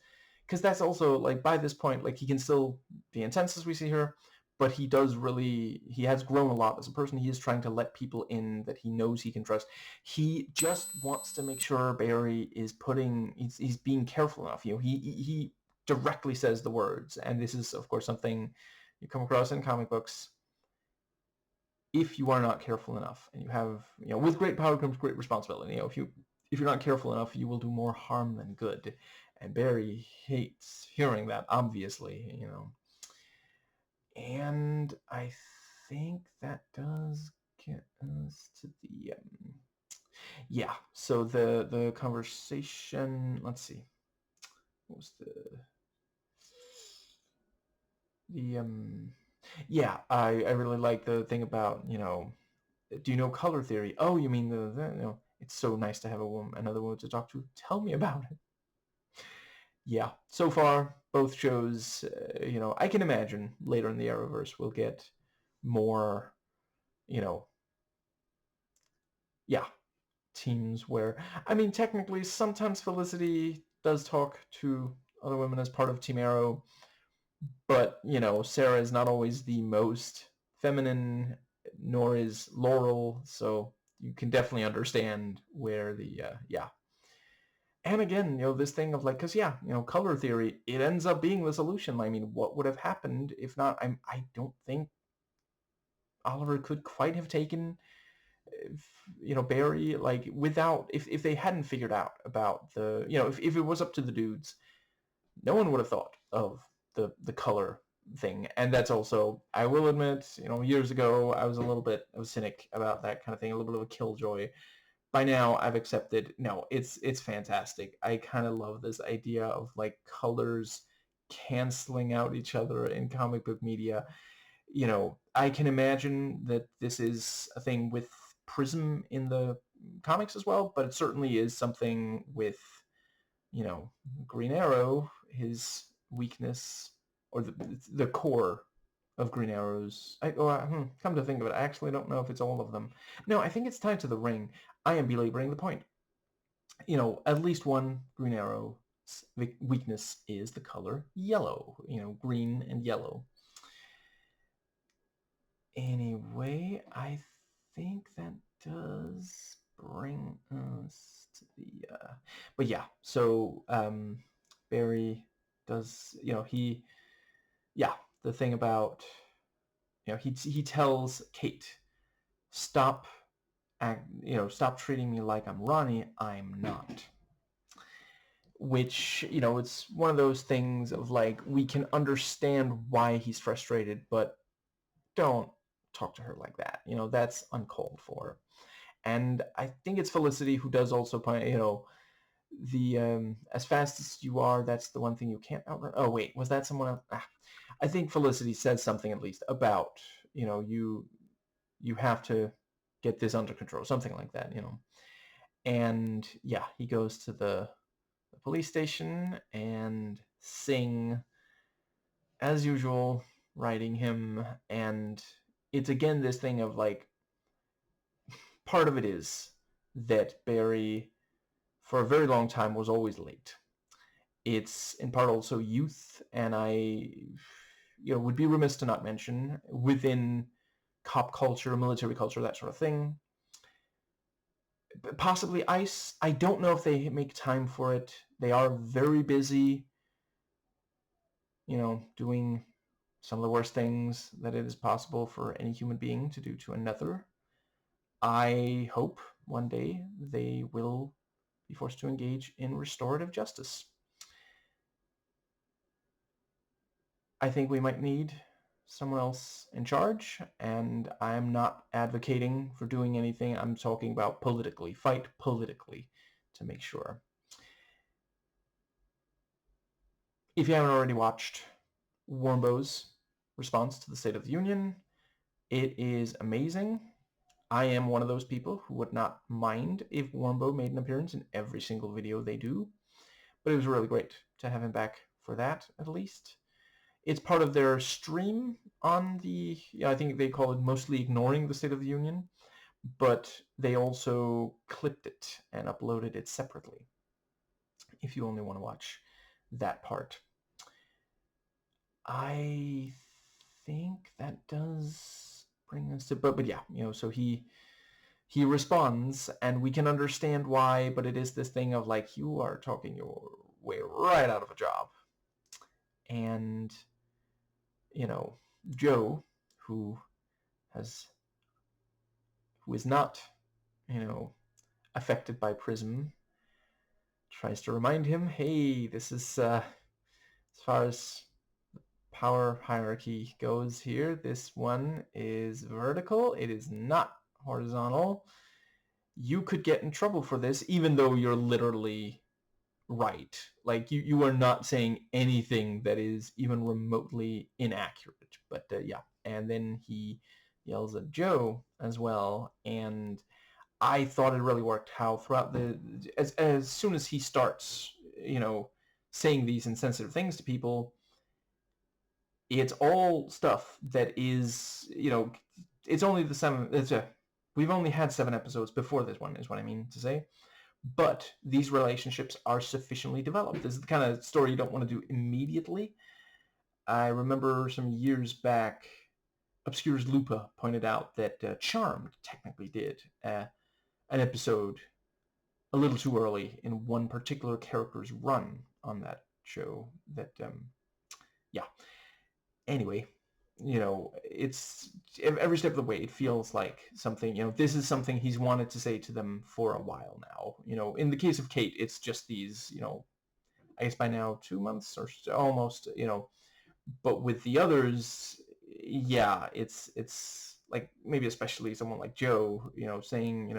S1: because that's also like by this point, like he can still be intense as we see here, but he has grown a lot as a person. He is trying to let people in that he knows he can trust. He just wants to make sure Barry is he's being careful enough. He directly says the words, and this is of course something you come across in comic books. If you are not careful enough, and you have, with great power comes great responsibility. If you're not careful enough, you will do more harm than good. And Barry hates hearing that, obviously, And I think that does get us to the so the conversation, let's see. What was I really like the thing about, do you know color theory? Oh, you mean it's so nice to have another woman to talk to. Tell me about it. Yeah, so far both shows, I can imagine later in the Arrowverse we'll get more, teams where, I mean, technically sometimes Felicity does talk to other women as part of Team Arrow, but, Sarah is not always the most feminine, nor is Laurel, so you can definitely understand where the, And again, this thing of like, because color theory, it ends up being the solution. I mean, what would have happened if not? I don't think Oliver could quite have taken, Barry, like without, if they hadn't figured out about the, if it was up to the dudes, no one would have thought of the color thing. And that's also, I will admit, years ago I was a cynic about that kind of thing, a little bit of a killjoy. By now I've accepted, no, it's fantastic. I kind of love this idea of like colors canceling out each other in comic book media. I can imagine that this is a thing with Prism in the comics as well, but it certainly is something with, Green Arrow, his weakness, or the core of Green Arrows. Come to think of it, I actually don't know if it's all of them. No, I think it's tied to the ring. I am belaboring the point. At least one Green Arrow weakness is the color yellow. Green and yellow. Anyway, I think that does bring us to the but yeah, so Barry does, the thing about, he tells Kate, stop stop treating me like I'm Ronnie, I'm not. Which, it's one of those things of like, we can understand why he's frustrated, but don't talk to her like that. That's uncalled for. And I think it's Felicity who does also point, the as fast as you are, that's the one thing you can't outrun. Oh wait, was that someone else? I think Felicity says something at least about, you have to get this under control, something like that, And yeah, he goes to the police station, and Singh, as usual, writing him, and it's again this thing of like, part of it is that Barry, for a very long time, was always late. It's in part also youth, and I, would be remiss to not mention, within cop culture, military culture, that sort of thing, Possibly Ice. I don't know if they make time for it. They are very busy, doing some of the worst things that it is possible for any human being to do to another. I hope one day they will be forced to engage in restorative justice. I think we might need someone else in charge, and I'm not advocating for doing anything. I'm talking about politically. Fight politically to make sure. If you haven't already watched Warmbo's response to the State of the Union, it is amazing. I am one of those people who would not mind if Warmbo made an appearance in every single video they do, but it was really great to have him back for that, at least. It's part of their stream on the, I think they call it Mostly Ignoring the State of the Union, but they also clipped it and uploaded it separately, if you only want to watch that part. I think that does bring us to, but yeah, so he responds, and we can understand why, but it is this thing of like, you are talking your way right out of a job. And, Joe, who is not, affected by Prism, tries to remind him, hey, this is, as far as power hierarchy goes here, this one is vertical, it is not horizontal. You could get in trouble for this, even though you're literally right. Like, you are not saying anything that is even remotely inaccurate. But yeah, and then he yells at Joe as well, and I thought it really worked how throughout as soon as he starts, saying these insensitive things to people, it's all stuff that is, it's only the seven. We've only had 7 episodes before this one, is what I mean to say. But these relationships are sufficiently developed. This is the kind of story you don't want to do immediately. I remember some years back, Obscures Lupa pointed out that Charmed technically did an episode a little too early in one particular character's run on that show. Yeah. Anyway, it's every step of the way, it feels like something, this is something he's wanted to say to them for a while now. In the case of Kate, it's just these, I guess by now 2 months or almost, but with the others, yeah, it's like maybe especially someone like Joe, saying,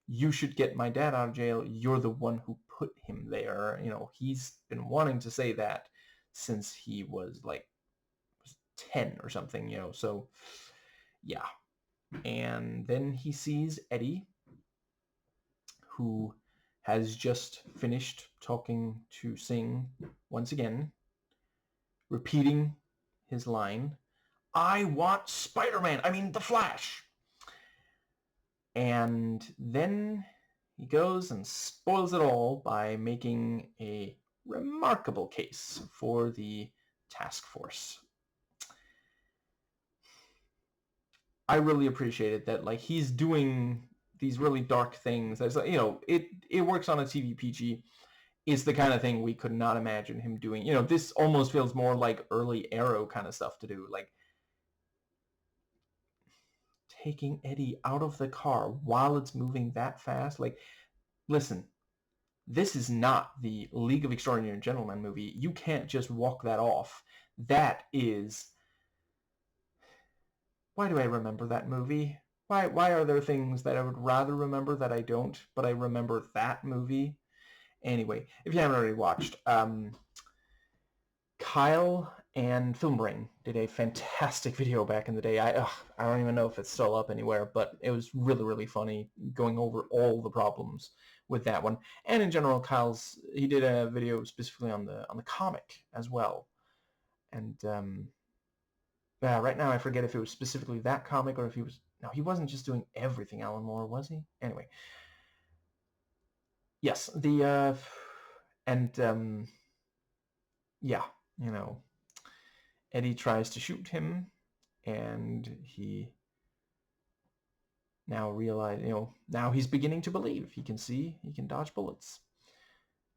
S1: you should get my dad out of jail. You're the one who put him there. He's been wanting to say that since he was like 10 or something, so yeah. And then he sees Eddie, who has just finished talking to Singh once again, repeating his line, I want Spider-Man, the Flash. And then he goes and spoils it all by making a remarkable case for the task force. I really appreciated that, like, he's doing these really dark things. As it works on a TV PG. It's the kind of thing we could not imagine him doing. This almost feels more like early Arrow kind of stuff to do, like taking Eddie out of the car while it's moving that fast. Like, listen, this is not the League of Extraordinary Gentlemen movie. You can't just walk that off. That is... Why do I remember that movie? Why are there things that I would rather remember that I don't, but I remember that movie? Anyway, if you haven't already watched, Kyle and Filmbrain did a fantastic video back in the day. I don't even know if it's still up anywhere, but it was really, really funny going over all the problems with that one. And in general, he did a video specifically on the comic as well. And right now I forget if it was specifically that comic or if he wasn't just doing everything Alan Moore, was he? Anyway. Yes, yeah, Eddie tries to shoot him, and he now realize, now he's beginning to believe. He can see, he can dodge bullets.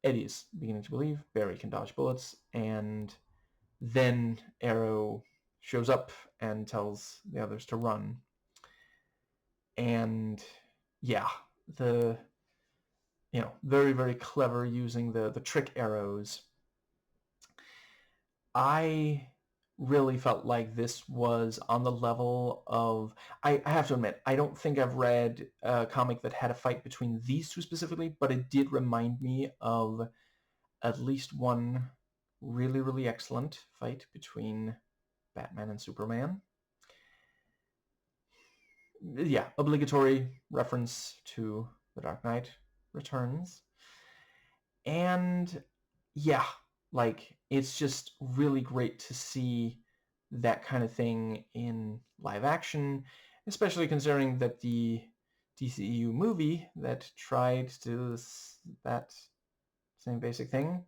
S1: Eddie's beginning to believe Barry can dodge bullets, and then Arrow shows up and tells the others to run. And yeah, the very, very clever using the trick arrows. I really felt like this was on the level of, I have to admit, I don't think I've read a comic that had a fight between these two specifically, but it did remind me of at least one really, really excellent fight between Batman and Superman. Yeah, obligatory reference to The Dark Knight Returns. And yeah, like, it's just really great to see that kind of thing in live action, especially considering that the DCEU movie that tried to do that same basic thing,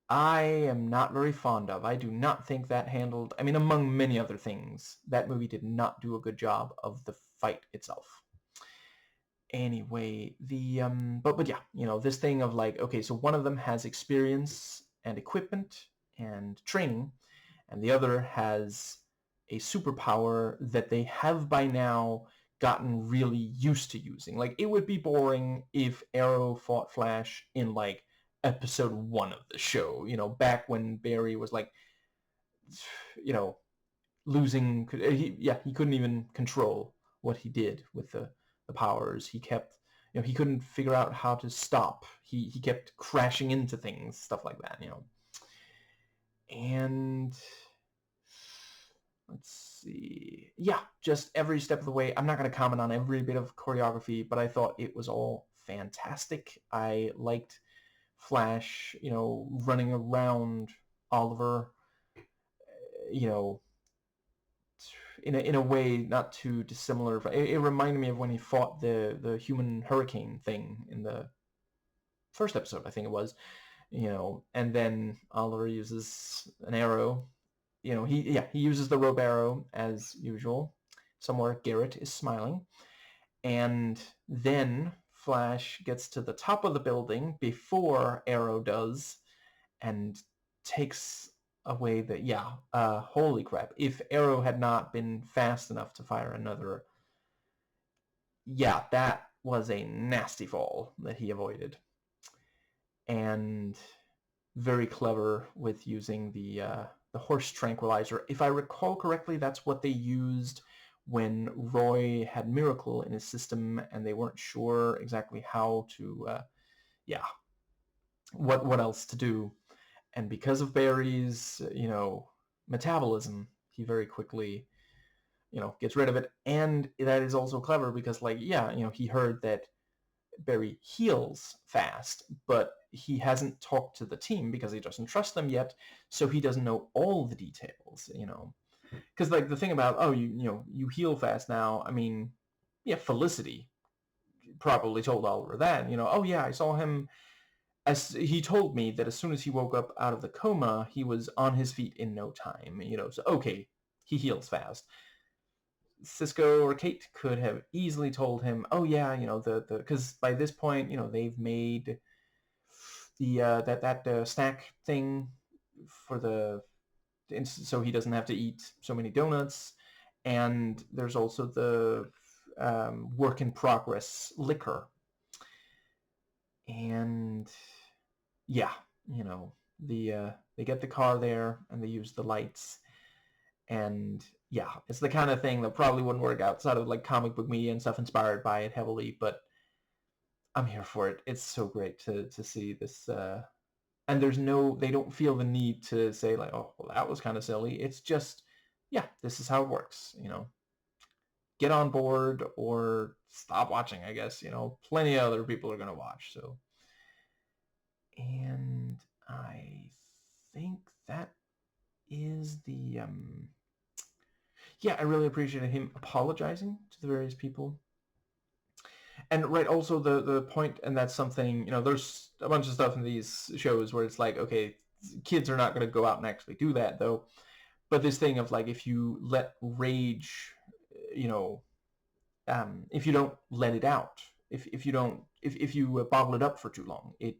S1: I am not very fond of. I do not think that handled, I mean, among many other things, that movie did not do a good job of the fight itself. Anyway, but yeah, this thing of like, okay, so one of them has experience and equipment and training, and the other has a superpower that they have by now gotten really used to using. Like, it would be boring if Arrow fought Flash in like episode 1 of the show, back when Barry was like, losing, he couldn't even control what he did with the powers. He kept, he couldn't figure out how to stop. He kept crashing into things, stuff like that, And let's see. Yeah, just every step of the way. I'm not going to comment on every bit of choreography, but I thought it was all fantastic. I liked Flash, running around Oliver, in a way not too dissimilar. It reminded me of when he fought the human hurricane thing in the first episode, I think it was, and then Oliver uses an arrow. He uses the rope arrow as usual. Somewhere Garrett is smiling. And then Flash gets to the top of the building before Arrow does and takes away the, holy crap. If Arrow had not been fast enough to fire another, that was a nasty fall that he avoided. And very clever with using the horse tranquilizer. If I recall correctly, that's what they used when Roy had Miracle in his system and they weren't sure exactly how to, what else to do. And because of Barry's, metabolism, he very quickly, gets rid of it. And that is also clever because, like, he heard that Barry heals fast, but he hasn't talked to the team because he doesn't trust them yet, so he doesn't know all the details, Because, like, the thing about, you heal fast now, I mean, Felicity probably told Oliver that, I saw him, as he told me that as soon as he woke up out of the coma, he was on his feet in no time, so okay, he heals fast. Cisco or Kate could have easily told him, because by this point, they've made the that snack thing for so he doesn't have to eat so many donuts, and there's also the work in progress liquor, and they get the car there and they use the lights. And it's the kind of thing that probably wouldn't work outside of like comic book media and stuff inspired by it heavily, but I'm here for it. It's so great to see this. And they don't feel the need to say like, oh, well, that was kind of silly. It's just, this is how it works, Get on board or stop watching, I guess, Plenty of other people are going to watch, so. And I think that is the, I really appreciated him apologizing to the various people. And right, also the point, and that's something, there's a bunch of stuff in these shows where it's like, okay, kids are not going to go out and actually do that, though. But this thing of like, if you let rage, if you don't let it out, if you bottle it up for too long, it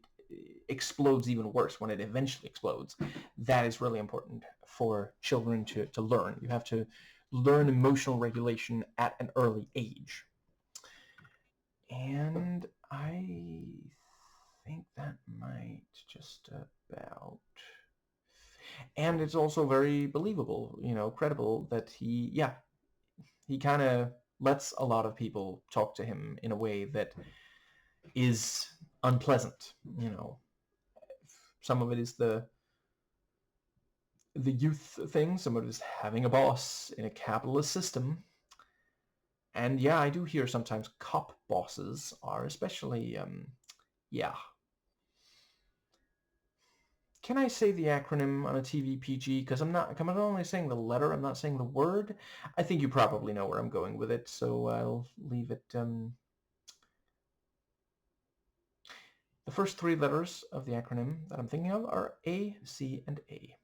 S1: explodes even worse when it eventually explodes. That is really important for children to learn. You have to learn emotional regulation at an early age. And I think that might just about... And it's also very believable, credible that he kind of lets a lot of people talk to him in a way that is unpleasant. Some of it is the youth thing, some of it is having a boss in a capitalist system. And yeah, I do hear sometimes cop bosses are especially, yeah. Can I say the acronym on a TV PG? Because I'm only saying the letter, I'm not saying the word. I think you probably know where I'm going with it, so I'll leave it. The first three letters of the acronym that I'm thinking of are A, C, and A.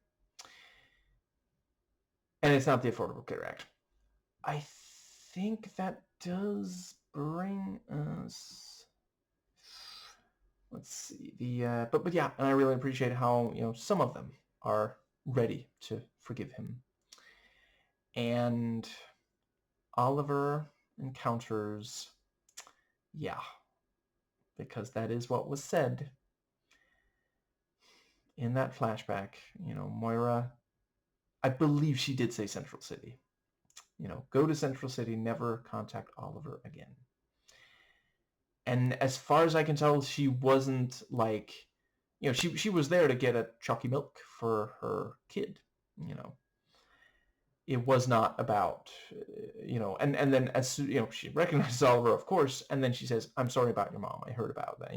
S1: And it's not the Affordable Care Act. I think that does bring us... Let's see, but yeah, and I really appreciate how some of them are ready to forgive him. And Oliver encounters, yeah, because that is what was said in that flashback. Moira, I believe she did say Central City. Go to Central City, never contact Oliver again. And as far as I can tell, she wasn't like, she was there to get a chalky milk for her kid. It was not about, and then as she recognizes Oliver, of course, and then she says, "I'm sorry about your mom. I heard about that."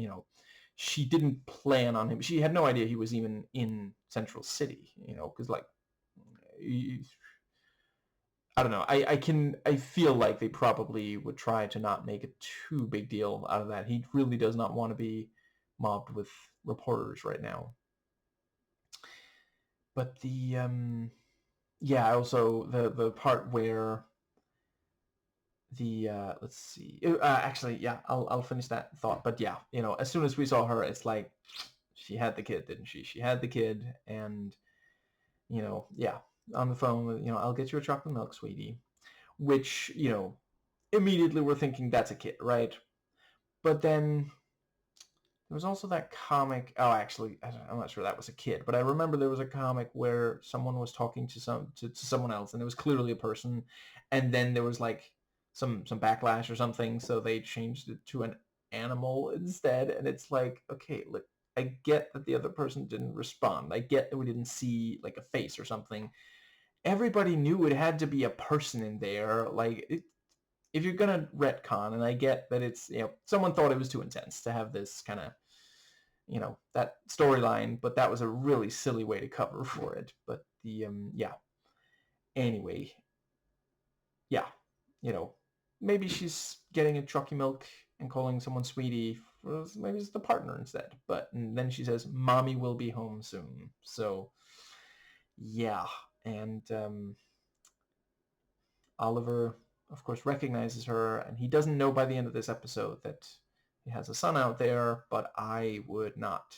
S1: She didn't plan on him. She had no idea he was even in Central City. Because I don't know. I feel like they probably would try to not make a too big deal out of that. He really does not want to be mobbed with reporters right now. But also the part where let's see. Actually, yeah, I'll finish that thought. But yeah, as soon as we saw her, it's like she had the kid, didn't she? She had the kid, and yeah, on the phone with, "I'll get you a chocolate milk, sweetie," which, immediately we're thinking that's a kid, right? But then there was also that comic. Oh, actually, I'm not sure that was a kid, but I remember there was a comic where someone was talking to someone else, and it was clearly a person, and then there was like some backlash or something, so they changed it to an animal instead, and it's like, okay, look, I get that the other person didn't respond. I get that we didn't see like a face or something. Everybody knew it had to be a person in there. Like, if you're gonna retcon, and I get that it's, someone thought it was too intense to have this kind of, that storyline, but that was a really silly way to cover for it. But yeah. Anyway, yeah, maybe she's getting a chalky milk and calling someone sweetie. Maybe it's the partner instead. But then she says, "Mommy will be home soon." So yeah, and Oliver, of course, recognizes her, and he doesn't know by the end of this episode that he has a son out there, but I would not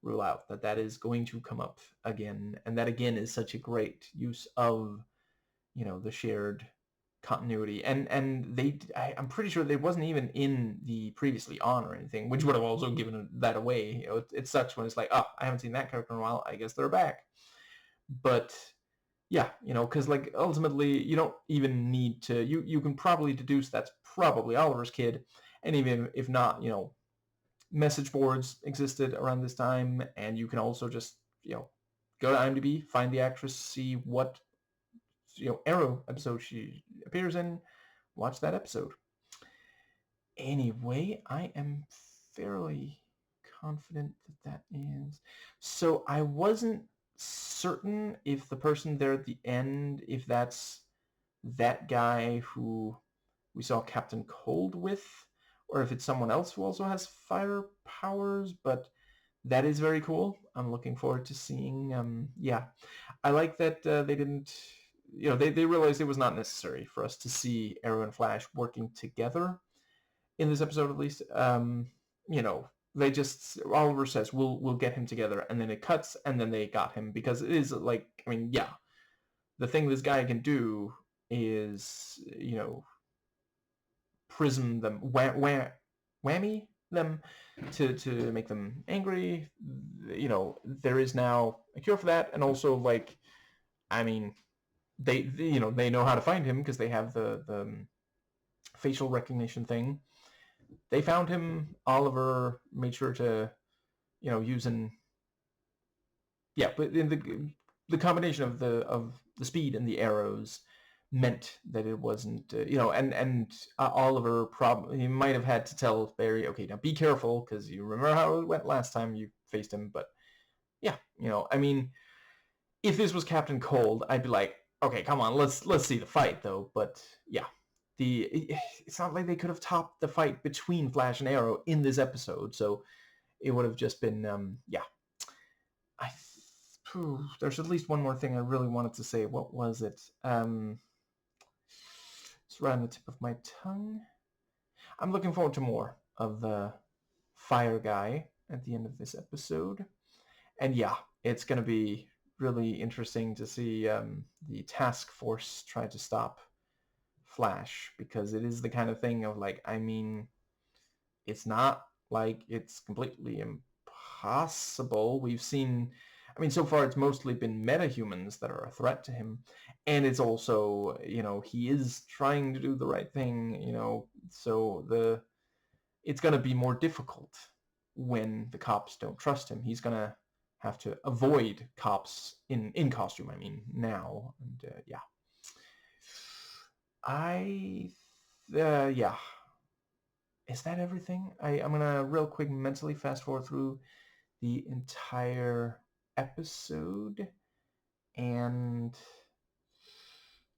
S1: rule out that that is going to come up again, and that again is such a great use of, the shared continuity, and I'm pretty sure they wasn't even in the previously on or anything, which would have also given that away. It sucks when it's like, oh, I haven't seen that character in a while, I guess they're back. But yeah, because like ultimately you don't even need to, you can probably deduce that's probably Oliver's kid, and even if not, message boards existed around this time, and you can also just, go to IMDb, find the actress, see what, Arrow episode she appears in, watch that episode. Anyway, I am fairly confident that is. So I wasn't certain if the person there at the end, if that's that guy who we saw Captain Cold with, or if it's someone else who also has fire powers, but that is very cool. I'm looking forward to seeing, yeah. I like that they didn't, they realized it was not necessary for us to see Arrow and Flash working together in this episode, at least. They just, Oliver says we'll get him together, and then it cuts, and then they got him, because it is like, I mean, yeah, the thing this guy can do is, prism them, whammy them to make them angry. There is now a cure for that, and also, like, I mean, they know how to find him because they have the facial recognition thing. They found him. Oliver made sure to, use but in the combination of the speed and the arrows meant that it wasn't, and Oliver probably, he might have had to tell Barry, okay, now be careful, because you remember how it went last time you faced him. But yeah, I mean, if this was Captain Cold, I'd be like, okay, come on, let's see the fight, though. But yeah, it's not like they could have topped the fight between Flash and Arrow in this episode, so it would have just been, there's at least one more thing I really wanted to say. What was it? It's right on the tip of my tongue. I'm looking forward to more of the Fire Guy at the end of this episode. And yeah, it's going to be really interesting to see the task force try to stop Flash, because it is the kind of thing of, like, I mean, it's not like it's completely impossible. We've seen, I mean, so far it's mostly been metahumans that are a threat to him. And it's also, he is trying to do the right thing, so it's going to be more difficult when the cops don't trust him. He's going to have to avoid cops in costume, I mean, now. And yeah. Yeah. Is that everything? I'm going to real quick mentally fast forward through the entire episode, and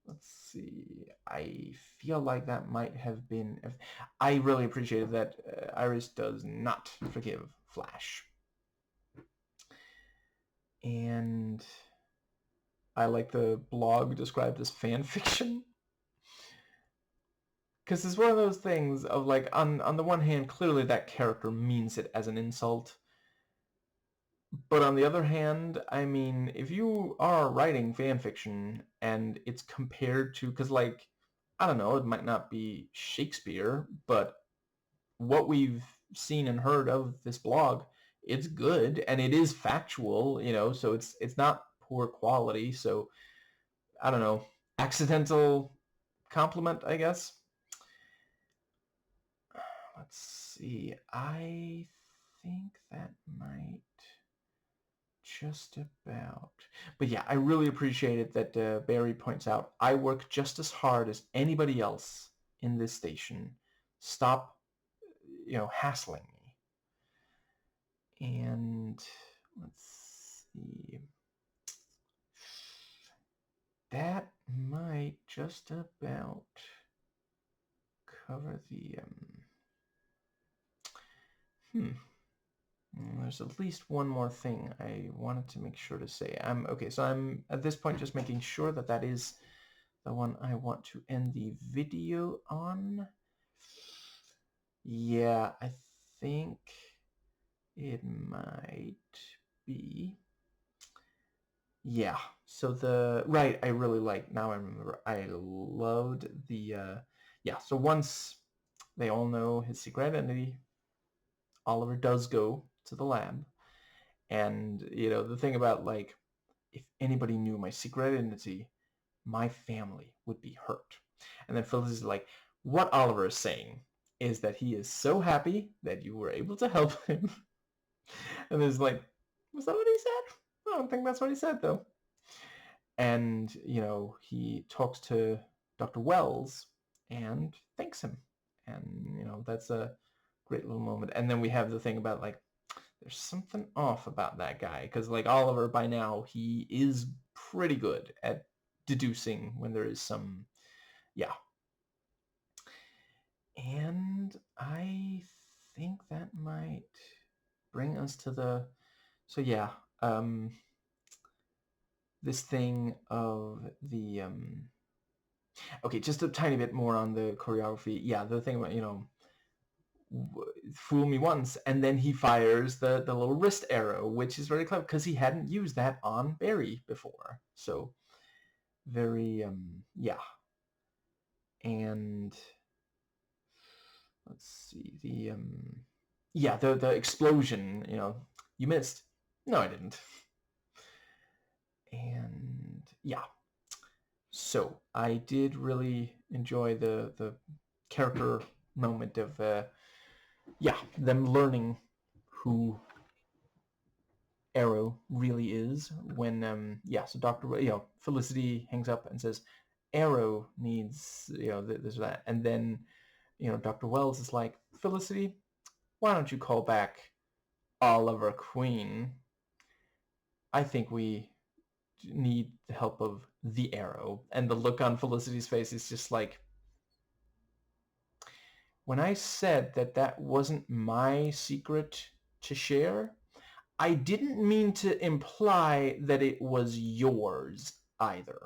S1: let's see. I feel like that might have been... I really appreciated that Iris does not forgive Flash. And I like the blog described as fan fiction. Because it's one of those things of, like, on the one hand, clearly that character means it as an insult. But on the other hand, I mean, if you are writing fan fiction and it's compared to, because, like, I don't know, it might not be Shakespeare, but what we've seen and heard of this blog, it's good, and it is factual, so it's not poor quality. So I don't know, accidental compliment, I guess. Let's see. I think that might just about. But yeah, I really appreciate it that Barry points out, I work just as hard as anybody else in this station. Stop, hassling me. And let's see. That might just about cover the... There's at least one more thing I wanted to make sure to say. Okay, so I'm at this point just making sure that that is the one I want to end the video on. Yeah, I think it might be. Yeah, so right, I really like, now I remember, I loved the, yeah, so once they all know his secret identity, Oliver does go to the lab. And, the thing about, like, if anybody knew my secret identity, my family would be hurt. And then Phyllis is like, what Oliver is saying is that he is so happy that you were able to help him. And there's like, was that what he said? I don't think that's what he said, though. And, he talks to Dr. Wells and thanks him. And, that's a great little moment. And then we have the thing about, like, there's something off about that guy, because, like, Oliver, by now, he is pretty good at deducing when there is some, yeah. And I think that might bring us to the, so yeah, this thing of the okay, just a tiny bit more on the choreography. Yeah, the thing about, fool me once, and then he fires the little wrist arrow, which is very clever because he hadn't used that on Barry before. So very yeah. And let's see, the yeah, the explosion, you missed. No, I didn't. And yeah, so I did really enjoy the character moment of yeah, them learning who Arrow really is when yeah, so Felicity hangs up and says Arrow needs this or that, and then Dr. Wells is like, Felicity, why don't you call back Oliver Queen? I think we need the help of the Arrow. And the look on Felicity's face is just like, when I said that wasn't my secret to share, I didn't mean to imply that it was yours either.